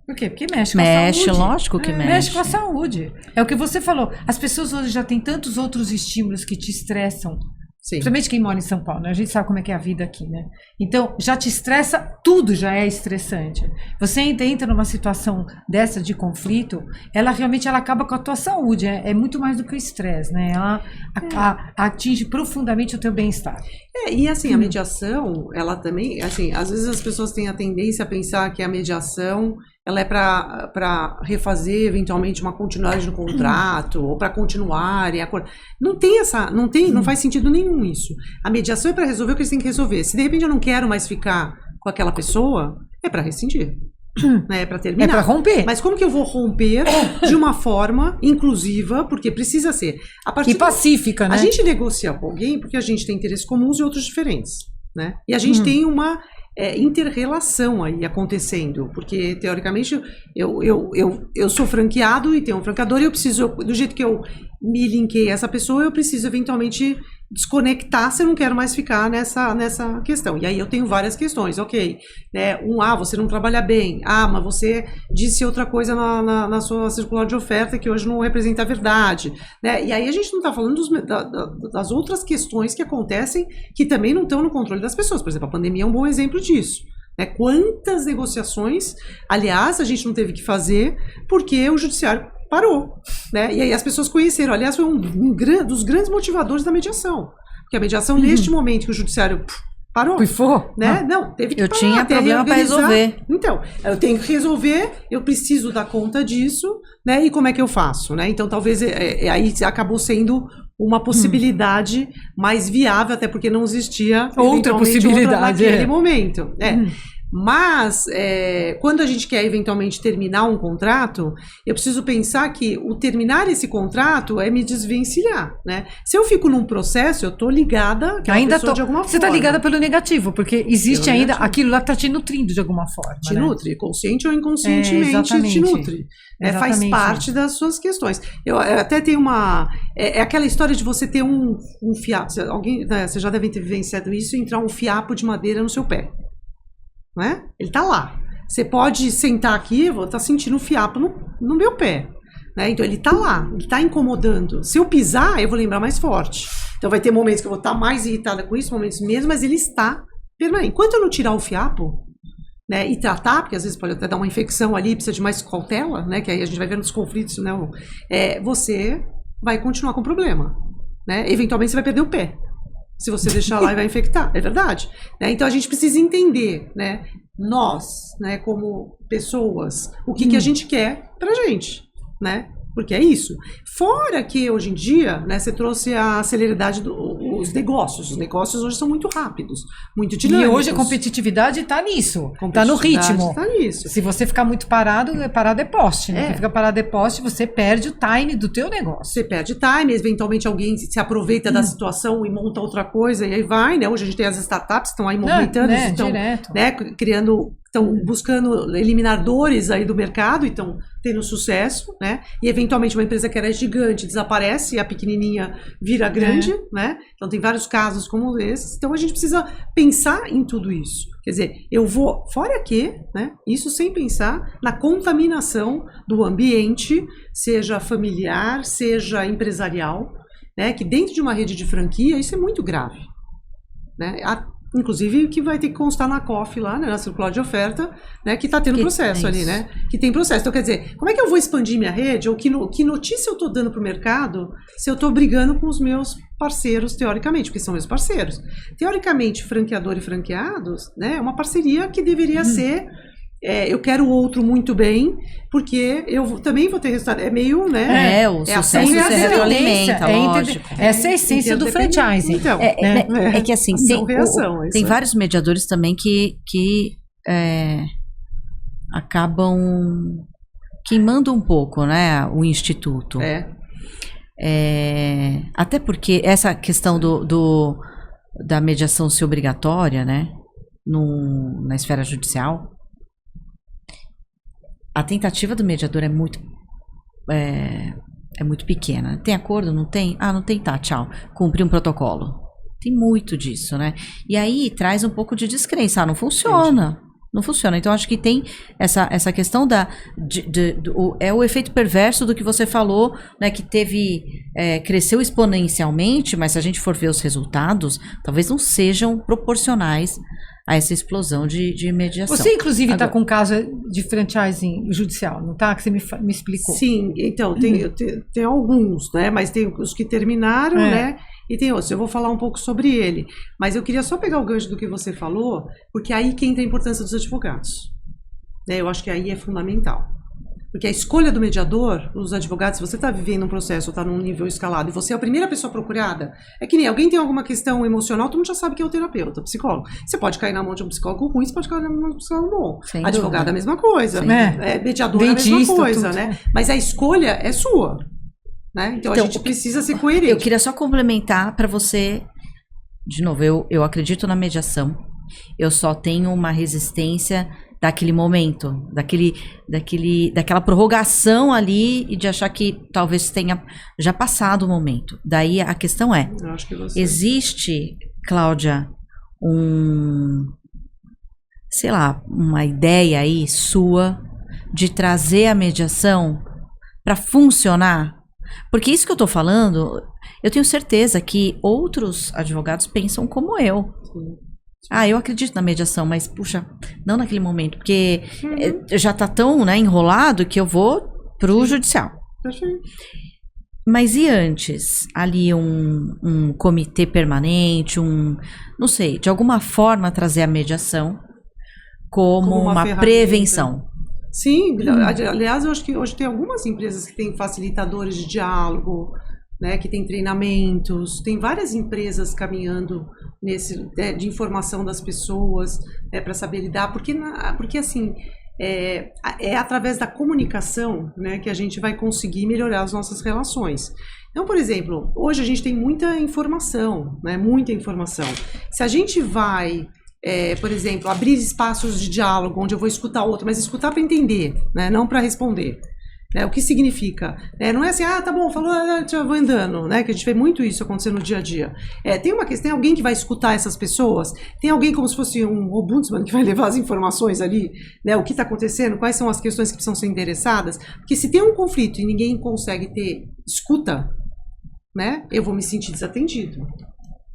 Por quê? Porque mexe com a saúde. Mexe, lógico que mexe. Mexe com a saúde. É o que você falou. As pessoas hoje já têm tantos outros estímulos que te estressam. Sim. Principalmente quem mora em São Paulo, né? A gente sabe como é que é a vida aqui, né? Então, já te estressa, tudo já é estressante. Você entra numa situação dessa de conflito, ela realmente acaba com a tua saúde. É muito mais do que o estresse, né? Ela atinge profundamente o teu bem-estar. E assim, a mediação, ela também, assim, às vezes as pessoas têm a tendência a pensar que a mediação, ela é para refazer eventualmente uma continuidade no contrato, ou para continuar e não faz sentido nenhum isso. A mediação é para resolver o que eles têm que resolver. Se de repente eu não quero mais ficar com aquela pessoa, é para rescindir. Né, é para terminar. É para romper. Mas como que eu vou romper de uma forma inclusiva, porque precisa ser. E pacífica, né? A gente negocia com alguém porque a gente tem interesses comuns e outros diferentes, né? E a gente tem uma inter-relação aí acontecendo, porque teoricamente eu sou franqueado e tenho um franqueador e eu preciso, do jeito que eu me linkei a essa pessoa, eu preciso eventualmente desconectar se eu não quero mais ficar nessa questão. E aí eu tenho várias questões, ok, né? Você não trabalha bem, mas você disse outra coisa na sua circular de oferta que hoje não representa a verdade, né? E aí a gente não está falando das outras questões que acontecem que também não estão no controle das pessoas. Por exemplo, a pandemia é um bom exemplo disso. Quantas negociações, aliás, a gente não teve que fazer porque o judiciário parou, né? E aí as pessoas conheceram, aliás, foi um dos grandes motivadores da mediação, porque a mediação neste momento que o judiciário parou, né? Não, teve que parar. Eu tinha problema para resolver. Então, eu tenho que resolver, eu preciso dar conta disso, né? E como é que eu faço, né? Então, talvez aí acabou sendo uma possibilidade mais viável, até porque não existia outra possibilidade naquele momento. Mas, quando a gente quer eventualmente terminar um contrato, eu preciso pensar que o terminar esse contrato é me desvencilhar, né? Se eu fico num processo, eu tô ligada àquela pessoa de alguma forma. Você tá ligada pelo negativo, porque existe ainda, aquilo lá tá te nutrindo de alguma forma. Te nutre, consciente ou inconscientemente te nutre. Faz parte das suas questões. Eu até tenho é aquela história de você ter um fiapo. Você já deve ter vivenciado isso, entrar um fiapo de madeira no seu pé. Né? Ele tá lá. Você pode sentar aqui, eu vou estar sentindo o fiapo no meu pé. Né? Então ele tá lá, ele tá incomodando. Se eu pisar, eu vou lembrar mais forte. Então vai ter momentos que eu vou estar mais irritada com isso, momentos mesmo, mas ele está permanente. Enquanto eu não tirar o fiapo, né, e tratar, porque às vezes pode até dar uma infecção ali, precisa de mais cautela, né, que aí a gente vai vendo os conflitos, né, você vai continuar com o problema. Né? Eventualmente você vai perder o pé. Se você deixar lá e vai infectar, é verdade. Né? Então a gente precisa entender, né, nós, né, como pessoas, o que a gente quer pra gente, né? Porque é isso. Fora que hoje em dia, né, você trouxe a celeridade dos negócios. Os negócios hoje são muito rápidos, muito dinâmicos. E hoje a competitividade está nisso, está no ritmo. Tá nisso. Se você ficar muito parado é poste. Né? Fica parado é poste, você perde o time do teu negócio. Você perde time, eventualmente alguém se aproveita da situação e monta outra coisa e aí vai, né? Hoje a gente tem as startups que estão aí movimentando, estão, né, criando estão buscando eliminar dores aí do mercado e estão tendo sucesso, né? E eventualmente uma empresa que era gigante desaparece e a pequenininha vira grande, né? Então tem vários casos como esses. Então a gente precisa pensar em tudo isso. Quer dizer, eu vou, fora que, né? Isso sem pensar na contaminação do ambiente, seja familiar, seja empresarial, né? Que dentro de uma rede de franquia isso é muito grave, né? Inclusive que vai ter que constar na COF lá, né, na circular de oferta, né, que está tendo processo ali, né? Que tem processo. Então, quer dizer, como é que eu vou expandir minha rede? Ou que notícia eu estou dando para o mercado se eu estou brigando com os meus parceiros, teoricamente, porque são meus parceiros. Teoricamente, franqueador e franqueados, né, é uma parceria que deveria ser... eu quero o outro muito bem, porque eu também vou ter resultado. É meio, né? O sucesso se retroalimenta, lógico. Essa é a essência do franchising. Então, é que assim, tem vários mediadores também que acabam queimando um pouco, né, o instituto. Até porque essa questão da mediação ser obrigatória, né, na esfera judicial, a tentativa do mediador é muito pequena. Tem acordo? Não tem? Ah, não tem, tá, tchau. Cumprir um protocolo. Tem muito disso, né? E aí traz um pouco de descrença. Não funciona. Entendi. Não funciona. Então, acho que tem essa questão é o efeito perverso do que você falou, né? Que cresceu exponencialmente, mas se a gente for ver os resultados, talvez não sejam proporcionais a essa explosão de mediação. Você, inclusive, está com um caso de franchising judicial, não está? Que você me explicou. Sim, então, tem alguns, né? Mas tem os que terminaram, né? E tem outros. Eu vou falar um pouco sobre ele. Mas eu queria só pegar o gancho do que você falou, porque aí que entra a importância dos advogados. Né? Eu acho que aí é fundamental. Porque a escolha do mediador, os advogados, se você está vivendo um processo, está num nível escalado, e você é a primeira pessoa procurada, é que nem alguém tem alguma questão emocional, todo mundo já sabe que é o terapeuta, o psicólogo. Você pode cair na mão de um psicólogo ruim, você pode cair na mão de um psicólogo bom. Sem advogado dúvida. É a mesma coisa, né? Mediador dentista, é a mesma coisa, tudo, né? Mas a escolha é sua. Né? Então a gente precisa ser coerente. Eu queria só complementar para você, de novo, eu acredito na mediação, eu só tenho uma resistência daquele momento, daquela prorrogação ali e de achar que talvez tenha já passado o momento. Daí a questão é, existe, Cláudia, uma ideia aí sua de trazer a mediação para funcionar? Porque isso que eu tô falando, eu tenho certeza que outros advogados pensam como eu. Sim. Eu acredito na mediação, mas, puxa, não naquele momento, porque já tá tão, né, enrolado que eu vou pro judicial. Mas e antes? Ali um comitê permanente, não sei, de alguma forma trazer a mediação como uma prevenção. Sim, aliás, eu acho que hoje tem algumas empresas que têm facilitadores de diálogo, né, que tem treinamentos, tem várias empresas caminhando de informação das pessoas, para saber lidar, porque assim, é através da comunicação, né, que a gente vai conseguir melhorar as nossas relações. Então, por exemplo, hoje a gente tem muita informação, né, muita informação. Se a gente vai, por exemplo, abrir espaços de diálogo, onde eu vou escutar outro, mas escutar para entender, né, não para responder. O que significa? Não é assim, tá bom, falou, já vou andando, né? Que a gente vê muito isso acontecer no dia a dia. Tem uma questão, tem alguém que vai escutar essas pessoas? Tem alguém como se fosse um ombudsman que vai levar as informações ali, né? O que está acontecendo? Quais são as questões que precisam ser endereçadas? Porque se tem um conflito e ninguém consegue ter escuta, né? Eu vou me sentir desatendido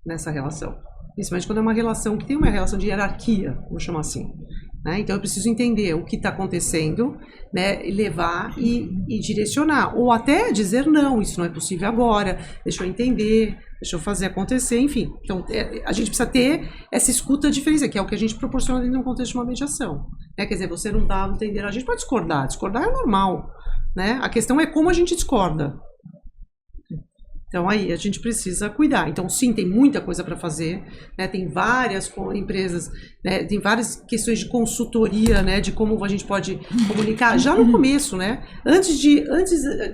nessa relação. Principalmente quando é uma relação que tem uma relação de hierarquia, vamos chamar assim. Né? Então eu preciso entender o que está acontecendo, né? Levar e direcionar, ou até dizer não, isso não é possível agora, deixa eu entender, deixa eu fazer acontecer, enfim. Então a gente precisa ter essa escuta diferente, que é o que a gente proporciona dentro de um contexto de uma mediação, né? Quer dizer, você não está entendendo, a gente pode discordar é normal, né? A questão é como a gente discorda. Então aí a gente precisa cuidar. Então sim, tem muita coisa para fazer, né? Tem várias empresas, né? Tem várias questões de consultoria, né? De como a gente pode comunicar já no começo, né? Antes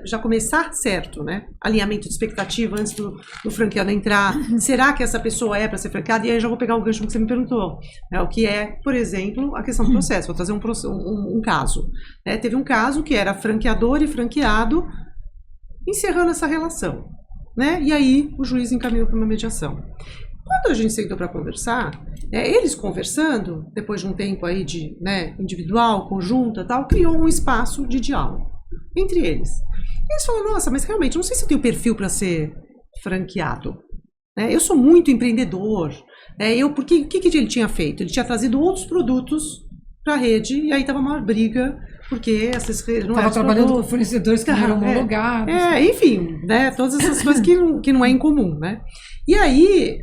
já começar certo, né? Alinhamento de expectativa antes do franqueado entrar. Será que essa pessoa é para ser franqueada? E aí eu já vou pegar o gancho que você me perguntou, né? O que é, por exemplo, a questão do processo. Vou trazer um caso. Né? Teve um caso que era franqueador e franqueado encerrando essa relação. Né? E aí o juiz encaminhou para uma mediação. Quando a gente sentou para conversar, eles conversando, depois de um tempo aí de, né, individual, conjunta, tal, criou um espaço de diálogo entre eles. Eles falaram, nossa, mas realmente, não sei se eu tenho perfil para ser franqueado. Né? Eu sou muito empreendedor. Porque o que ele tinha feito? Ele tinha trazido outros produtos para a rede e aí estava uma briga. Porque essas redes não estava trabalhando com fornecedores que não eram homologados. Enfim, né? Todas essas coisas que não é incomum, né? E aí...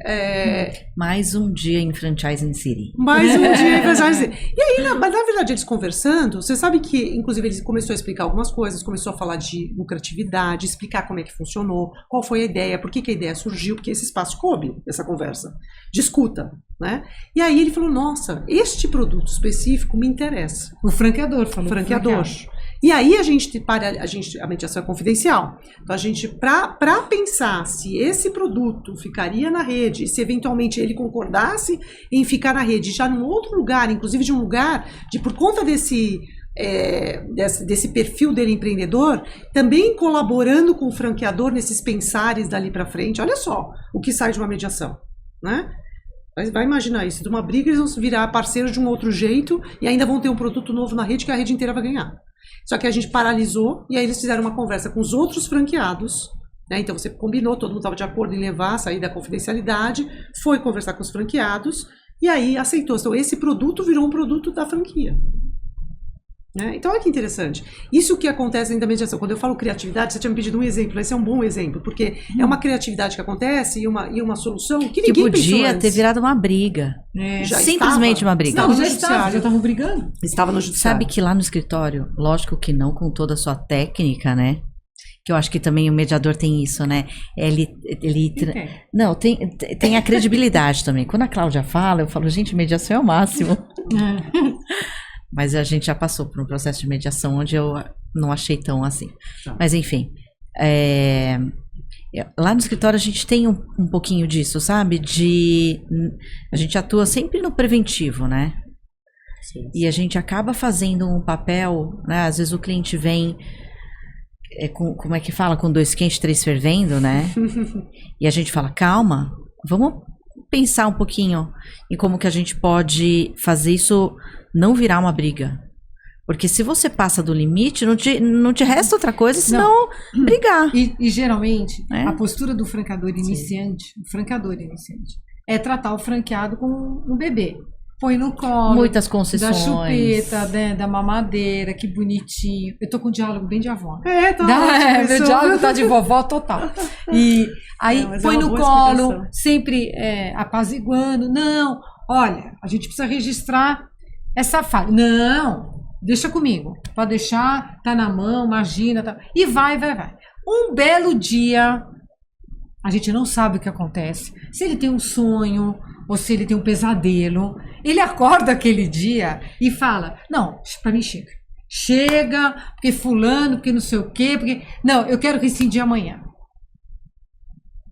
Mais um dia em Franchising City. Mais um dia em Franchising City. E aí, mas na verdade, eles conversando, você sabe que, inclusive, ele começou a explicar algumas coisas, começou a falar de lucratividade, explicar como é que funcionou, qual foi a ideia, por que a ideia surgiu, porque esse espaço coube, essa conversa, de escuta, né? E aí ele falou, nossa, este produto específico me interessa. O franqueador falou. Franqueador. E aí a mediação é confidencial. Então a gente, para pensar se esse produto ficaria na rede, e se eventualmente ele concordasse em ficar na rede, já num outro lugar, inclusive de um lugar, por conta desse perfil dele empreendedor, também colaborando com o franqueador nesses pensares dali para frente. Olha só o que sai de uma mediação, né? Vai imaginar isso, de uma briga eles vão virar parceiros de um outro jeito e ainda vão ter um produto novo na rede que a rede inteira vai ganhar. Só que a gente paralisou e aí eles fizeram uma conversa com os outros franqueados, né? Então você combinou, todo mundo estava de acordo em sair da confidencialidade, foi conversar com os franqueados e aí aceitou. Então esse produto virou um produto da franquia. Né? Então olha que interessante. Isso que acontece dentro da mediação. Quando eu falo criatividade, você tinha me pedido um exemplo. Esse é um bom exemplo, porque é uma criatividade que acontece e uma solução que ninguém pensou podia antes. ter virado uma briga. Simplesmente uma briga. Não, já estavam brigando. Estava no judiciário. Sabe que lá no escritório, lógico que não com toda a sua técnica, né? Que eu acho que também o mediador tem isso, né? Não, tem a credibilidade também. Quando a Cláudia fala, eu falo, gente, mediação é o máximo. Mas a gente já passou por um processo de mediação onde eu não achei tão assim. Mas enfim, lá no escritório a gente tem um pouquinho disso, sabe? A gente atua sempre no preventivo, né? Sim. E a gente acaba fazendo um papel, né? Às vezes o cliente vem, como é que fala? Com 2 quentes, 3 fervendo, né? E a gente fala, calma, vamos pensar um pouquinho em como que a gente pode fazer isso não virar uma briga. Porque se você passa do limite, não te resta outra coisa senão brigar. E geralmente, a postura do franqueador iniciante, é tratar o franqueado como um bebê. Põe no colo. Muitas concessões. Da chupeta, né, da mamadeira, que bonitinho. Eu tô com um diálogo bem de avó. Meu diálogo tá de vovó total. E aí põe no colo, sempre apaziguando. Não, olha, a gente precisa registrar essa falha. Não, deixa comigo. Pode deixar, tá na mão, imagina. Tá. E vai. Um belo dia, a gente não sabe o que acontece. Se ele tem um sonho ou se ele tem um pesadelo, ele acorda aquele dia e fala, não, pra mim chega. Chega, porque fulano, porque não sei o quê, porque... Não, eu quero rescindir amanhã.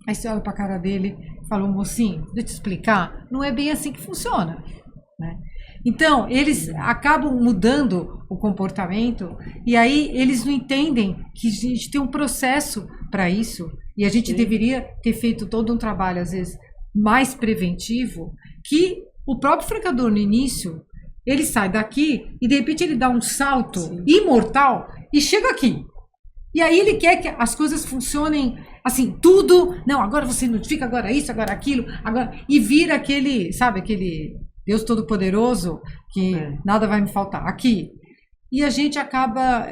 Aí você olha pra cara dele e fala, mocinho, deixa eu te explicar, não é bem assim que funciona, né? Então, eles acabam mudando o comportamento e aí eles não entendem que a gente tem um processo para isso e a gente deveria ter feito todo um trabalho, às vezes, mais preventivo, que o próprio franqueador no início, ele sai daqui e de repente ele dá um salto imortal e chega aqui. E aí ele quer que as coisas funcionem assim, tudo, não, agora você notifica, agora isso, agora aquilo, agora... E vira aquele, sabe, aquele Deus Todo-Poderoso, que nada vai me faltar, aqui. E a gente acaba,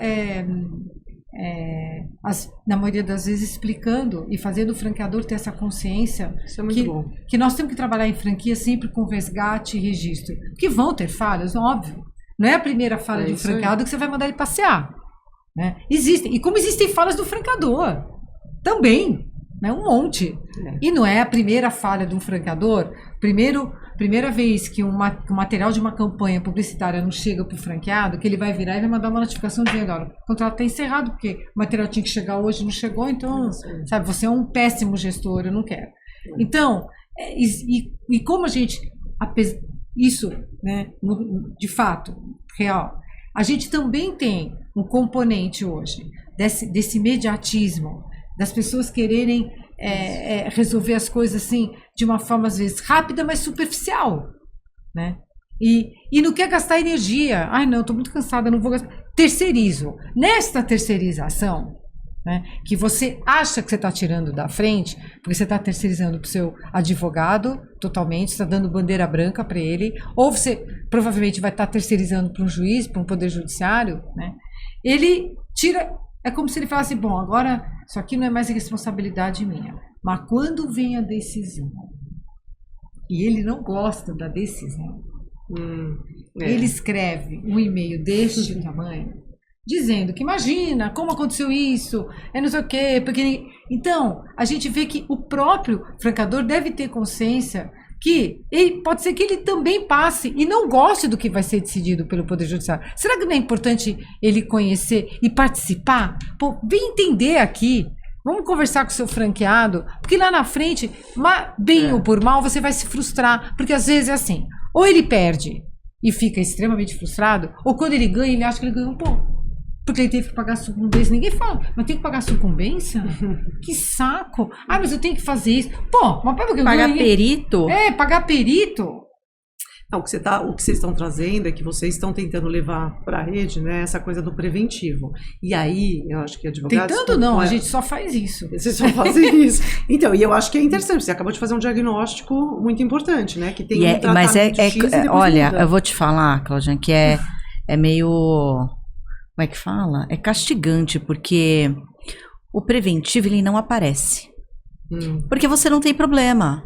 na maioria das vezes, explicando e fazendo o franqueador ter essa consciência. Isso é muito bom. Que nós temos que trabalhar em franquia sempre com resgate e registro. Que vão ter falhas, óbvio. Não é a primeira falha de um franqueado que você vai mandar ele passear. Né? Existem. E como existem falhas do franqueador. Também. né? Um monte. E não é a primeira falha de um franqueador. Primeira vez que o material de uma campanha publicitária não chega para o franqueado, que ele vai virar e vai mandar uma notificação dizendo: olha, o contrato está encerrado, porque o material tinha que chegar hoje, não chegou, então, sabe, você é um péssimo gestor, eu não quero. Então, e como a gente, isso, né, de fato, real, a gente também tem um componente hoje desse imediatismo, das pessoas quererem resolver as coisas assim de uma forma às vezes rápida, mas superficial, né? E não quer gastar energia. Ai, não, estou muito cansada, não vou gastar. Terceirizo. Nesta terceirização, né, que você acha que você está tirando da frente, porque você está terceirizando para o seu advogado totalmente, está dando bandeira branca para ele, ou você provavelmente vai estar terceirizando para um juiz, para um poder judiciário, né? Ele tira. É como se ele falasse: bom, agora isso aqui não é mais responsabilidade minha. Mas quando vem a decisão, e ele não gosta da decisão, ele escreve um e-mail deste tamanho, dizendo que imagina como aconteceu isso, não sei o quê. Porque... Então, a gente vê que o próprio franqueador deve ter consciência que pode ser que ele também passe e não goste do que vai ser decidido pelo Poder Judiciário. Será que não é importante ele conhecer e participar? Pô, vem entender aqui. Vamos conversar com o seu franqueado, porque lá na frente, bem ou por mal, você vai se frustrar. Porque às vezes é assim, ou ele perde e fica extremamente frustrado, ou quando ele ganha, ele acha que ele ganhou um pouco. Porque ele teve que pagar sucumbência. Ninguém fala, mas tem que pagar sucumbência? Que saco! Ah, mas eu tenho que fazer isso. Pô, mas porque pagar perito? Pagar perito. Não, o que vocês estão trazendo é que vocês estão tentando levar para a rede, né, essa coisa do preventivo. E aí, eu acho que advogados... Tentando não, a gente só faz isso. Vocês só fazem isso. Então, e eu acho que é interessante. Você acabou de fazer um diagnóstico muito importante, né? Que tem um tratamento mas X e olha, muda. eu vou te falar, Cláudia, que é meio... Como é que fala? É castigante, porque o preventivo, ele não aparece. Porque você não tem problema.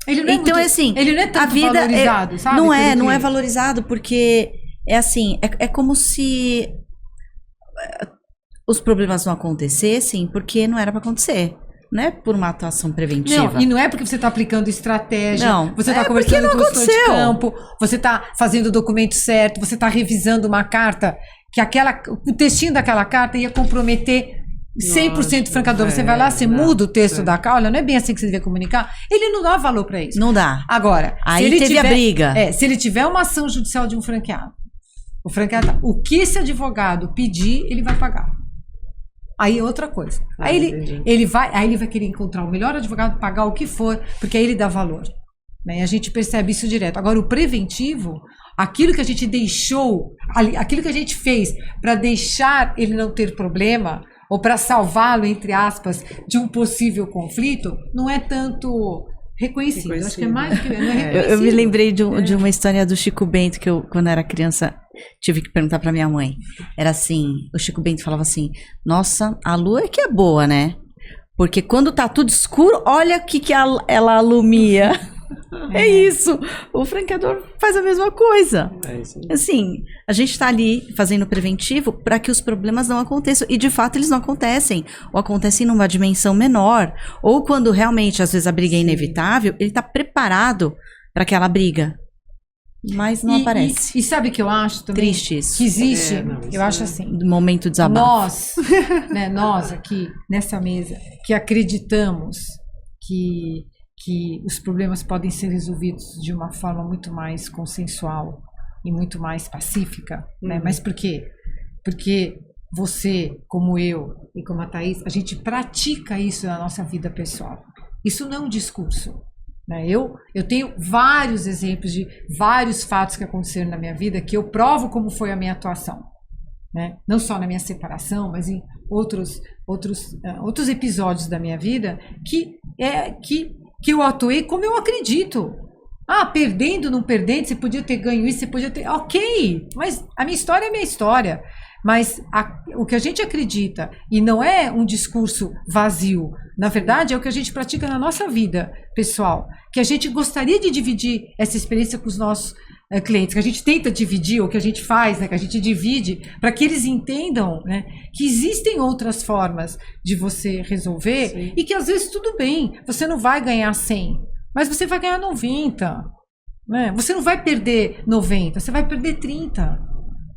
Ele não então, assim, ele não é tanto a vida valorizado, sabe? Não é valorizado, porque é assim, é como se os problemas não acontecessem porque não era para acontecer. Não é por uma atuação preventiva. Não, e não é porque você está aplicando estratégia, não, você está conversando com o gestor de campo, você está fazendo o documento certo, você está revisando uma carta, que o textinho daquela carta ia comprometer 100% do franqueador. Você vai lá, você muda o texto da carta, não é bem assim que você devia comunicar. Ele não dá valor para isso. Não dá. Agora, aí se ele teve a briga. Se ele tiver uma ação judicial de um franqueado, o que esse advogado pedir, ele vai pagar. Aí é outra coisa. Aí ele vai querer encontrar o melhor advogado, pagar o que for, porque aí ele dá valor. Né? E a gente percebe isso direto. Agora, o preventivo, aquilo que a gente deixou, aquilo que a gente fez para deixar ele não ter problema, ou para salvá-lo, entre aspas, de um possível conflito, não é tanto reconhecido. Acho que é mais que não é reconhecido. Eu me lembrei de uma história do Chico Bento, que eu, quando era criança, tive que perguntar para minha mãe. Era assim, o Chico Bento falava assim: nossa, a lua é que é boa, né? Porque quando tá tudo escuro, olha o que ela alumia. É isso. O franqueador faz a mesma coisa. Assim, a gente está ali fazendo preventivo para que os problemas não aconteçam. E de fato eles não acontecem. Ou acontecem numa dimensão menor. Ou quando realmente, às vezes, a briga é inevitável, ele está preparado para aquela briga. Mas não aparece. E sabe o que eu acho também? Triste isso. Que existe, eu acho assim. Momento de desabafo. Nós aqui nessa mesa, que acreditamos que os problemas podem ser resolvidos de uma forma muito mais consensual e muito mais pacífica, né? Mas por quê? Porque você, como eu e como a Thaís, a gente pratica isso na nossa vida pessoal. Isso não é um discurso. Né? Eu tenho vários exemplos de vários fatos que aconteceram na minha vida que eu provo como foi a minha atuação. Né? Não só na minha separação, mas em outros episódios da minha vida que eu atuei como eu acredito. Perdendo, não perdendo, você podia ter ganho isso, você podia ter... Ok, mas a minha história é a minha história. Mas o que a gente acredita, e não é um discurso vazio, na verdade é o que a gente pratica na nossa vida pessoal, que a gente gostaria de dividir essa experiência com os nossos clientes, que a gente tenta dividir, ou que a gente faz, né, que a gente divide, para que eles entendam, né, que existem outras formas de você resolver. Sim. E que às vezes tudo bem, você não vai ganhar 100, mas você vai ganhar 90. Né? Você não vai perder 90, você vai perder 30.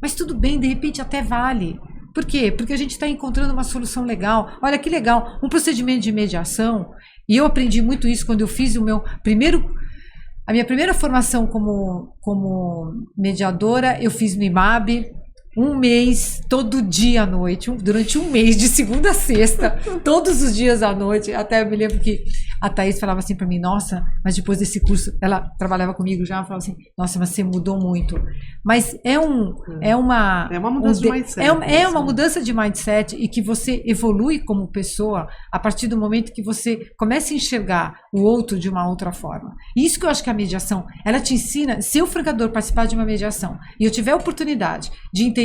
Mas tudo bem, de repente até vale. Por quê? Porque a gente está encontrando uma solução legal. Olha que legal, um procedimento de mediação, e eu aprendi muito isso quando eu fiz a minha primeira formação como mediadora. Eu fiz no IMAB, um mês, todo dia à noite, durante um mês, de segunda a sexta, todos os dias à noite. Até eu me lembro que a Thaís falava assim para mim, nossa, mas depois desse curso, ela trabalhava comigo já, falava assim, nossa, mas você mudou muito. Mas é uma mudança de mindset. É uma mudança de mindset, e que você evolui como pessoa a partir do momento que você começa a enxergar o outro de uma outra forma. E isso que eu acho que a mediação, ela te ensina. Se o franqueador participar de uma mediação e eu tiver a oportunidade de entender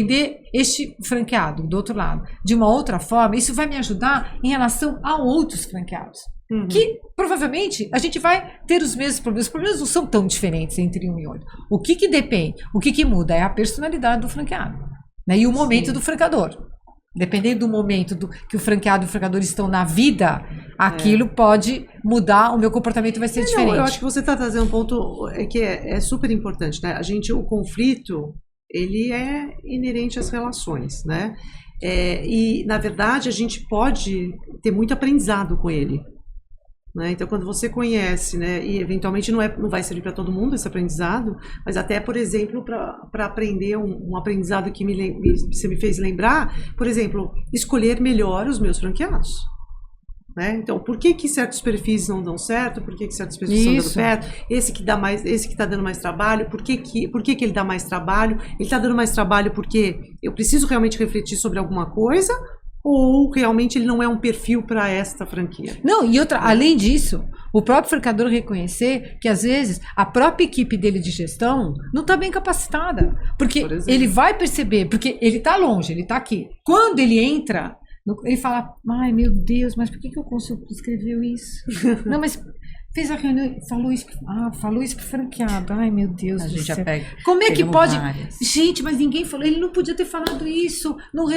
este franqueado do outro lado de uma outra forma, isso vai me ajudar em relação a outros franqueados. Que provavelmente a gente vai ter os mesmos problemas. Os problemas não são tão diferentes entre um e outro. O que depende? O que muda é a personalidade do franqueado, né? E o momento do franqueador. Dependendo do momento que o franqueado e o franqueador estão na vida, aquilo pode mudar, o meu comportamento vai ser diferente. Eu acho que você está trazendo um ponto que é super importante, né? O conflito, ele é inerente às relações, né? E, na verdade, a gente pode ter muito aprendizado com ele. Né? Então, quando você conhece, né, e eventualmente não vai servir para todo mundo esse aprendizado, mas até, por exemplo, para aprender um aprendizado que você me fez lembrar, por exemplo, escolher melhor os meus franqueados. Né? Então, por que certos perfis não dão certo? Por que certos perfis estão dando certo? Esse que está dando mais trabalho, por que ele dá mais trabalho? Ele está dando mais trabalho porque eu preciso realmente refletir sobre alguma coisa, ou realmente ele não é um perfil para esta franquia? Não, e outra, além disso, o próprio franqueador reconhecer que às vezes a própria equipe dele de gestão não está bem capacitada, porque ele vai perceber, porque ele está longe, ele está aqui. Quando ele entra, ele fala, ai meu Deus, mas por que o consultor escreveu isso? Não, mas fez a reunião, falou isso pro franqueado. Ai, meu Deus do céu. Como é que pode? Várias. Gente, mas ninguém falou. Ele não podia ter falado isso,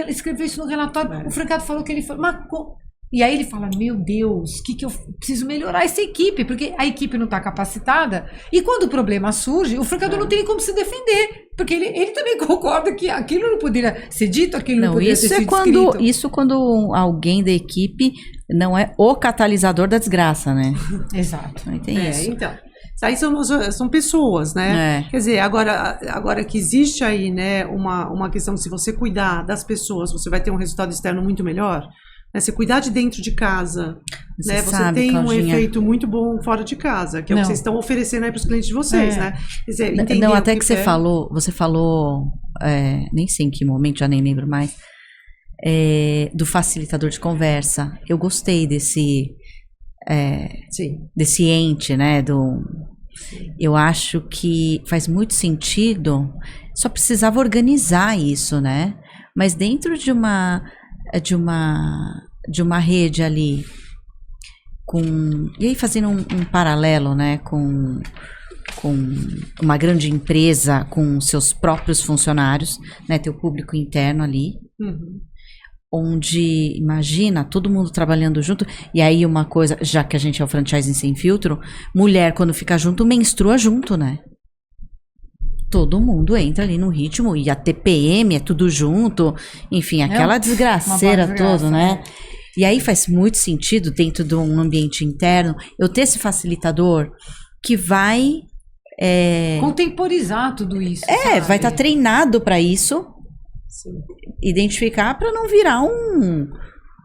escreveu isso no relatório. O franqueado falou que ele falou. E aí ele fala, meu Deus, que eu preciso melhorar essa equipe, porque a equipe não está capacitada. E quando o problema surge, o franqueador não tem nem como se defender, porque ele também concorda que aquilo não poderia ser dito, aquilo não poderia ter sido escrito. Isso quando alguém da equipe não é o catalisador da desgraça, né? Exato. Não tem isso. Então, aí são pessoas, né? Quer dizer, agora que existe aí, né, uma questão que se você cuidar das pessoas, você vai ter um resultado externo muito melhor. Né? Se cuidar de dentro de casa, você tem um efeito muito bom fora de casa, que é o que vocês estão oferecendo aí para os clientes de vocês, né? Quer dizer, não, até que você falou, nem sei em que momento, já nem lembro mais, do facilitador de conversa. Eu gostei desse ente, né? Eu acho que faz muito sentido, só precisava organizar isso, né? Mas dentro de uma rede ali, e aí fazendo um paralelo, né, com uma grande empresa, com seus próprios funcionários, né, teu público interno ali, onde, imagina, todo mundo trabalhando junto, e aí uma coisa, já que a gente é o franchising sem filtro, mulher quando fica junto, menstrua junto, né? Todo mundo entra ali no ritmo, e a TPM é tudo junto, enfim, aquela desgraceira toda, né? E aí faz muito sentido, dentro de um ambiente interno, eu ter esse facilitador que vai... contemporizar tudo isso. Vai estar treinado para isso, identificar para não virar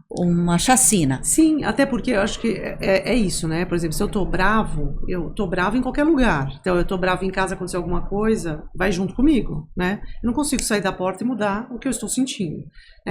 uma chacina. Sim, até porque eu acho que é isso, né? Por exemplo, se eu tô bravo em qualquer lugar. Então, eu tô bravo em casa, acontecer alguma coisa, vai junto comigo, né? Eu não consigo sair da porta e mudar o que eu estou sentindo.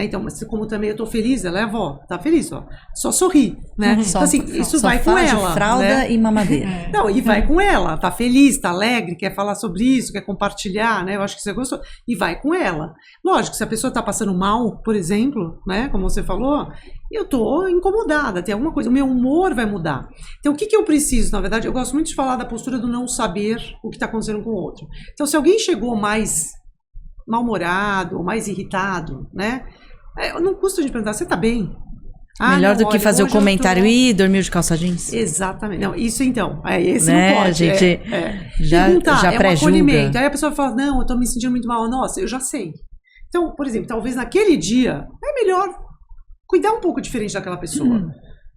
Então, mas como também eu tô feliz, ela é avó, tá feliz, ó. Só sorri, né? Só, então, assim, isso só vai com fala de ela. fralda né? e mamadeira. Não, e vai com ela, tá feliz, tá alegre, quer falar sobre isso, quer compartilhar, né? Eu acho que você gostou. E vai com ela. Lógico, se a pessoa tá passando mal, por exemplo, né? Como você falou, eu tô incomodada, tem alguma coisa, o meu humor vai mudar. Então, o que eu preciso, na verdade, eu gosto muito de falar da postura do não saber o que tá acontecendo com o outro. Então, se alguém chegou mais mal-humorado, ou mais irritado, né? Não custa de perguntar, você tá bem? Melhor não, do que olha, fazer o hoje eu comentário tô- e dormir de calça jeans. Exatamente. Não, isso então. Esse Né, não pode. a gente já Perguntar, é um pré-julga. acolhimento. Aí a pessoa fala, não, eu tô me sentindo muito mal. Nossa, eu já sei. Então, por exemplo, talvez naquele dia é melhor cuidar um pouco diferente daquela pessoa.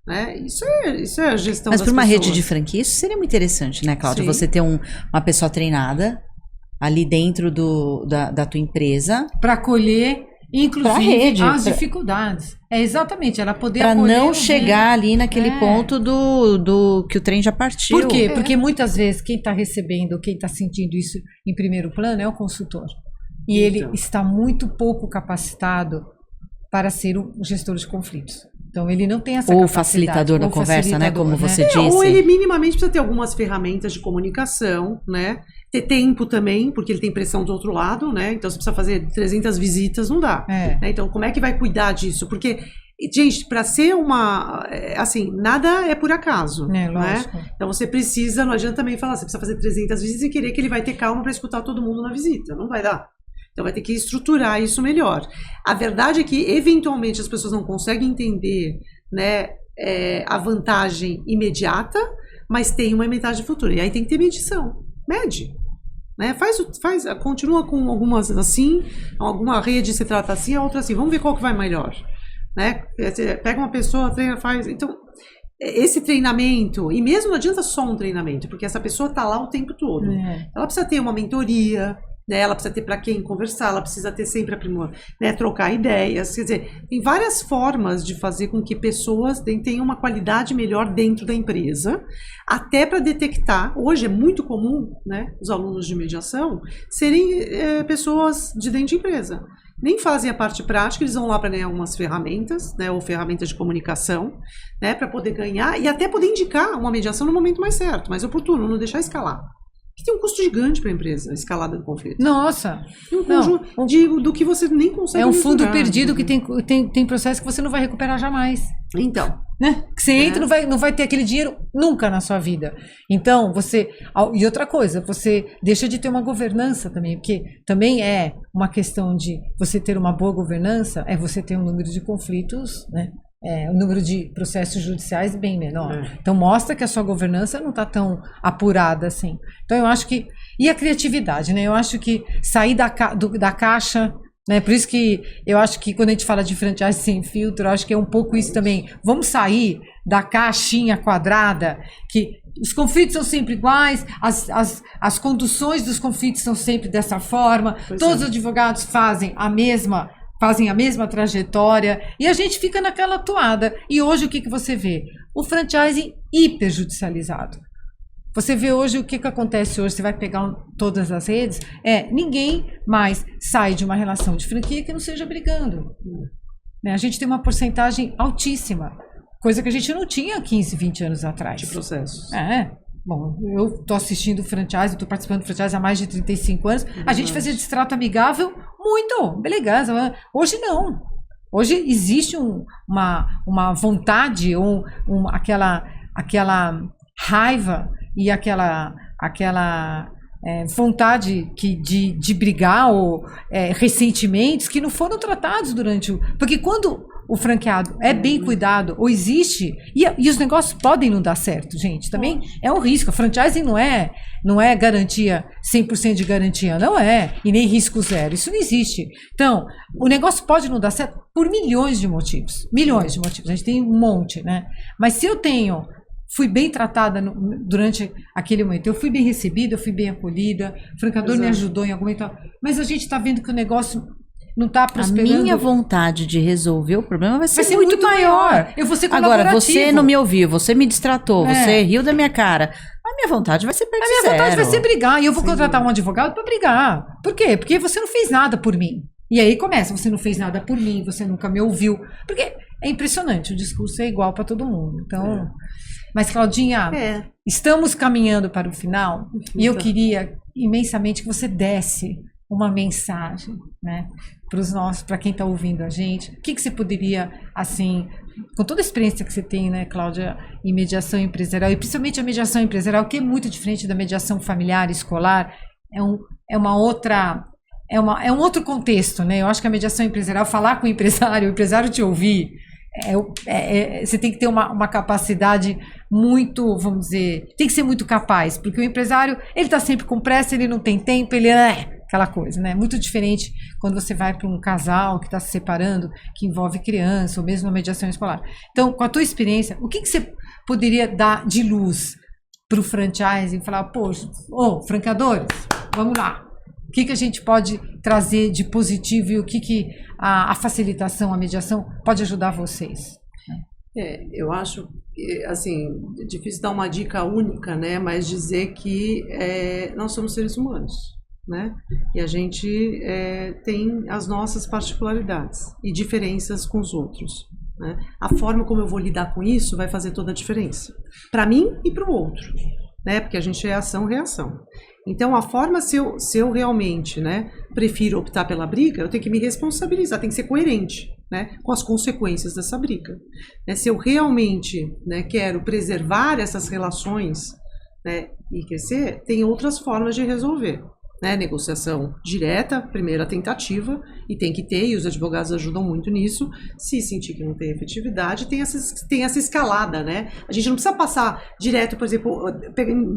Né? Isso é a gestão Mas das para uma pessoas. rede de franquia, isso seria muito interessante, né, Cláudia? Sim. Você ter uma pessoa treinada ali dentro da tua empresa Para acolher, inclusive, Pra rede, as pra- dificuldades. É exatamente, ela poder para acolher não o chegar ali naquele É. ponto do que o trem já partiu. Por quê? É. Porque muitas vezes quem está recebendo, quem está sentindo isso em primeiro plano é o consultor. E ele Então. está muito pouco capacitado para ser um gestor de conflitos. Então ele não tem essa Ou capacidade. facilitador da Ou conversa, né? facilitador, Como você né? disse. Ou ele minimamente precisa ter algumas ferramentas de comunicação, né? Ter tempo também, porque ele tem pressão do outro lado, né? Então, se precisa fazer 300 visitas, não dá. É. Né? Então, como é que vai cuidar disso? Porque, gente, para ser assim, nada é por acaso, É, né? lógico. Então, você precisa, não adianta também falar, você precisa fazer 300 visitas e querer que ele vai ter calma para escutar todo mundo na visita. Não vai dar. Então, vai ter que estruturar isso melhor. A verdade é que, eventualmente, as pessoas não conseguem entender, né, a vantagem imediata, mas tem uma vantagem futura. E aí tem que ter medição. Mede. Né? Continua com algumas assim, alguma rede se trata assim, a outra assim. Vamos ver qual que vai melhor. Né? Você pega uma pessoa, treina, faz. Então, esse treinamento, e mesmo não adianta só um treinamento, porque essa pessoa está lá o tempo todo. É. Ela precisa ter uma mentoria, né? Ela precisa ter para quem conversar, ela precisa ter sempre né? Trocar ideias. Quer dizer, tem várias formas de fazer com que pessoas tenham uma qualidade melhor dentro da empresa, até para detectar. Hoje é muito comum, né, os alunos de mediação serem pessoas de dentro de empresa. Nem fazem a parte prática, eles vão lá para ganhar algumas ferramentas, né, ou ferramentas de comunicação, né, para poder ganhar e até poder indicar uma mediação no momento mais certo, mais oportuno, não deixar escalar. Que tem um custo gigante para a empresa, a escalada do conflito. Nossa, Tem um Não, conjunto do que você nem consegue é um fundo mensurar. perdido que tem processo que você não vai recuperar jamais. Então, Né? Que você entra e não vai ter aquele dinheiro nunca na sua vida. Então, e outra coisa, você deixa de ter uma governança também, porque também é uma questão de você ter uma boa governança, é você ter um número de conflitos, né? Um número de processos judiciais bem menor. Então, mostra que a sua governança não está tão apurada assim. Então, eu acho que... E a criatividade, né? Eu acho que sair da caixa... Né? Por isso que eu acho que quando a gente fala de franchise sem filtro, eu acho que é um pouco isso também. Vamos sair da caixinha quadrada, que os conflitos são sempre iguais, as conduções dos conflitos são sempre dessa forma, todos os advogados fazem a mesma trajetória, e a gente fica naquela toada. E hoje o que você vê? O franchising hiperjudicializado. Você vê hoje o que acontece hoje, você vai pegar todas as redes, ninguém mais sai de uma relação de franquia que não seja brigando. Né? A gente tem uma porcentagem altíssima, coisa que a gente não tinha 15, 20 anos atrás. de processos. Bom, eu estou assistindo franchise, estou participando do franchise há mais de 35 anos, a gente fazia distrato amigável muito, beleza. Hoje não. Hoje existe uma vontade, ou aquela raiva e aquela vontade de brigar, ou ressentimentos que não foram tratados porque quando o franqueado é bem cuidado, ou existe, e os negócios podem não dar certo, gente, também é um risco. A franchising não é garantia, 100% de garantia, não é, e nem risco zero, isso não existe. Então, o negócio pode não dar certo por milhões de motivos, a gente tem um monte, né? Mas se eu fui bem tratada durante aquele momento, eu fui bem recebida, eu fui bem acolhida, o franqueador me ajudou em algum momento, mas a gente está vendo que o negócio não está prosperando. A minha vontade de resolver o problema vai ser muito maior. maior. Eu vou ser colaborativo. Agora, você não me ouviu, você me distratou, você riu da minha cara. A minha vontade vai ser perto A minha vontade vai ser brigar, e eu vou Sim. contratar um advogado para brigar. Por quê? Porque você não fez nada por mim. E aí começa, você não fez nada por mim, você nunca me ouviu. Porque é impressionante, o discurso é igual para todo mundo. Então, mas Claudinha, estamos caminhando para o final e eu queria imensamente que você desse uma mensagem, né, para quem está ouvindo a gente. O que você poderia, assim, com toda a experiência que você tem, né, Cláudia, em mediação empresarial, e principalmente a mediação empresarial, que é muito diferente da mediação familiar, escolar, é um outro contexto, né? Eu acho que a mediação empresarial, falar com o empresário te ouvir, você tem que ter uma capacidade muito, vamos dizer, tem que ser muito capaz, porque o empresário, ele está sempre com pressa, ele não tem tempo, ele aquela coisa, né? Muito diferente quando você vai para um casal que está se separando, que envolve criança, ou mesmo uma mediação escolar. Então, com a tua experiência, o que você poderia dar de luz para o franchising? Falar, poxa, franqueadores, vamos lá. O que a gente pode trazer de positivo e o que a facilitação, a mediação pode ajudar vocês? Eu acho, assim, é difícil dar uma dica única, né? Mas dizer que nós somos seres humanos, né? E a gente tem as nossas particularidades e diferenças com os outros, né? A forma como eu vou lidar com isso vai fazer toda a diferença, para mim e para o outro, né? Porque a gente é ação-reação. Então, a forma, se eu realmente, né, prefiro optar pela briga, eu tenho que me responsabilizar, tem que ser coerente, né, com as consequências dessa briga. Se eu realmente, né, quero preservar essas relações, né, e crescer, tem outras formas de resolver. Né, negociação direta, primeira tentativa, e tem que ter, e os advogados ajudam muito nisso. Se sentir que não tem efetividade, tem essa escalada, né? A gente não precisa passar direto, por exemplo,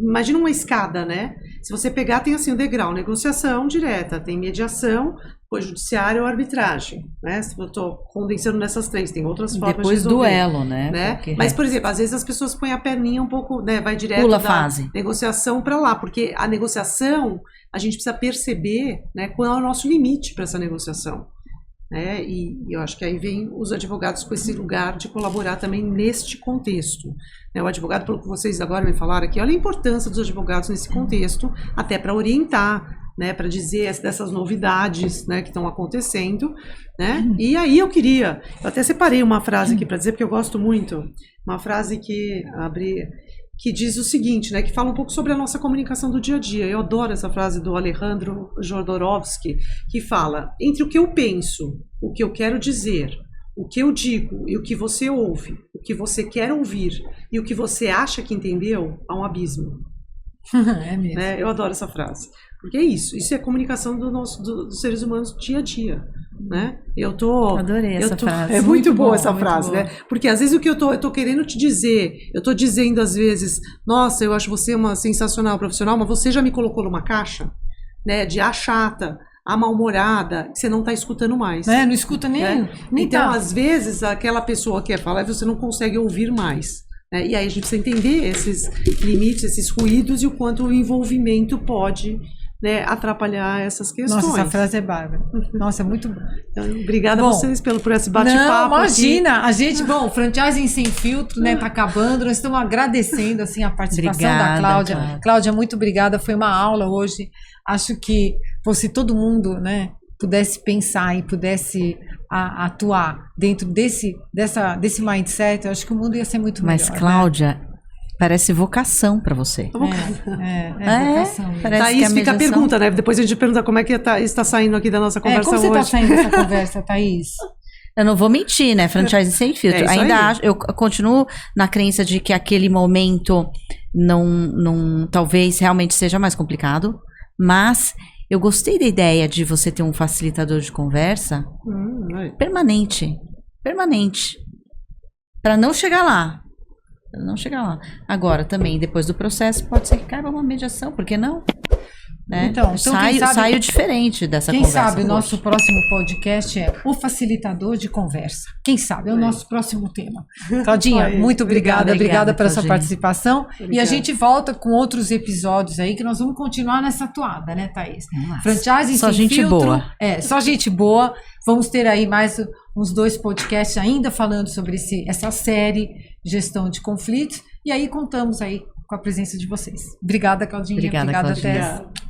imagina uma escada, né? Se você pegar, tem assim o degrau, negociação direta, tem mediação, depois judiciário ou arbitragem, né? Se eu estou condensando nessas três, tem outras formas depois de resolver. duelo, né? Porque... Mas, por exemplo, às vezes as pessoas põem a perninha um pouco, né? Vai direto pula da fase. Negociação para lá, porque a negociação, a gente precisa perceber, né, qual é o nosso limite para essa negociação. Né? E eu acho que aí vem os advogados com esse lugar de colaborar também neste contexto. Né? O advogado, pelo que vocês agora me falaram aqui, olha a importância dos advogados nesse contexto, até para orientar, né, para dizer dessas novidades, né, que estão acontecendo. Né? E aí eu até separei uma frase aqui para dizer, porque eu gosto muito, uma frase que diz o seguinte, né, que fala um pouco sobre a nossa comunicação do dia a dia. Eu adoro essa frase do Alejandro Jodorowsky, que fala, entre o que eu penso, o que eu quero dizer, o que eu digo e o que você ouve, o que você quer ouvir e o que você acha que entendeu, há um abismo. É mesmo. Né? Eu adoro essa frase. Porque é isso é a comunicação dos seres humanos dia a dia. Né? Adorei essa frase. É muito boa essa frase, boa. né? Porque às vezes o que eu tô querendo te dizer, eu tô dizendo às vezes, nossa, eu acho você uma sensacional profissional, mas você já me colocou numa caixa, né? De a chata, a mal-humorada, que você não tá escutando mais. Não escuta nem. Então, às vezes, aquela pessoa que quer falar, você não consegue ouvir mais. Né? E aí a gente precisa entender esses limites, esses ruídos e o quanto o envolvimento pode, né, atrapalhar essas questões. Nossa, essa frase é bárbara. Nossa, é muito bom. Então, obrigada a vocês por esse bate-papo. Não, imagina. Aqui. A gente, franchising sem filtro, né, tá acabando. Nós estamos agradecendo, assim, a participação da Cláudia. Cláudia, muito obrigada. Foi uma aula hoje. Acho que se todo mundo, né, pudesse pensar e pudesse atuar dentro desse mindset, eu acho que o mundo ia ser muito melhor. Mas, Cláudia... Né? Parece vocação para você. Vocação. Parece Thaís, que fica a pergunta, né? Depois a gente pergunta como é que está saindo aqui da nossa conversa como hoje. Como você está saindo dessa conversa, Thaís? Eu não vou mentir, né? Franchising sem filtro. Ainda acho, eu continuo na crença de que aquele momento não talvez realmente seja mais complicado, mas eu gostei da ideia de você ter um facilitador de conversa permanente. Para não chegar lá. Agora, também, depois do processo, pode ser que caiba uma mediação, por que não? Né? Então saio diferente dessa conversa. Quem sabe o nosso próximo podcast é o facilitador de conversa. Quem sabe? É o nosso próximo tema. Claudinha, muito obrigada pela sua participação. Obrigada. E a gente volta com outros episódios aí, que nós vamos continuar nessa toada, né, Thaís? Franchising só sem gente filtro. Boa. Só gente boa. Vamos ter aí mais uns 2 podcasts ainda falando sobre essa série Gestão de Conflitos. E aí contamos aí com a presença de vocês. Obrigada, Claudinha. Obrigada, Claudinha. Tess.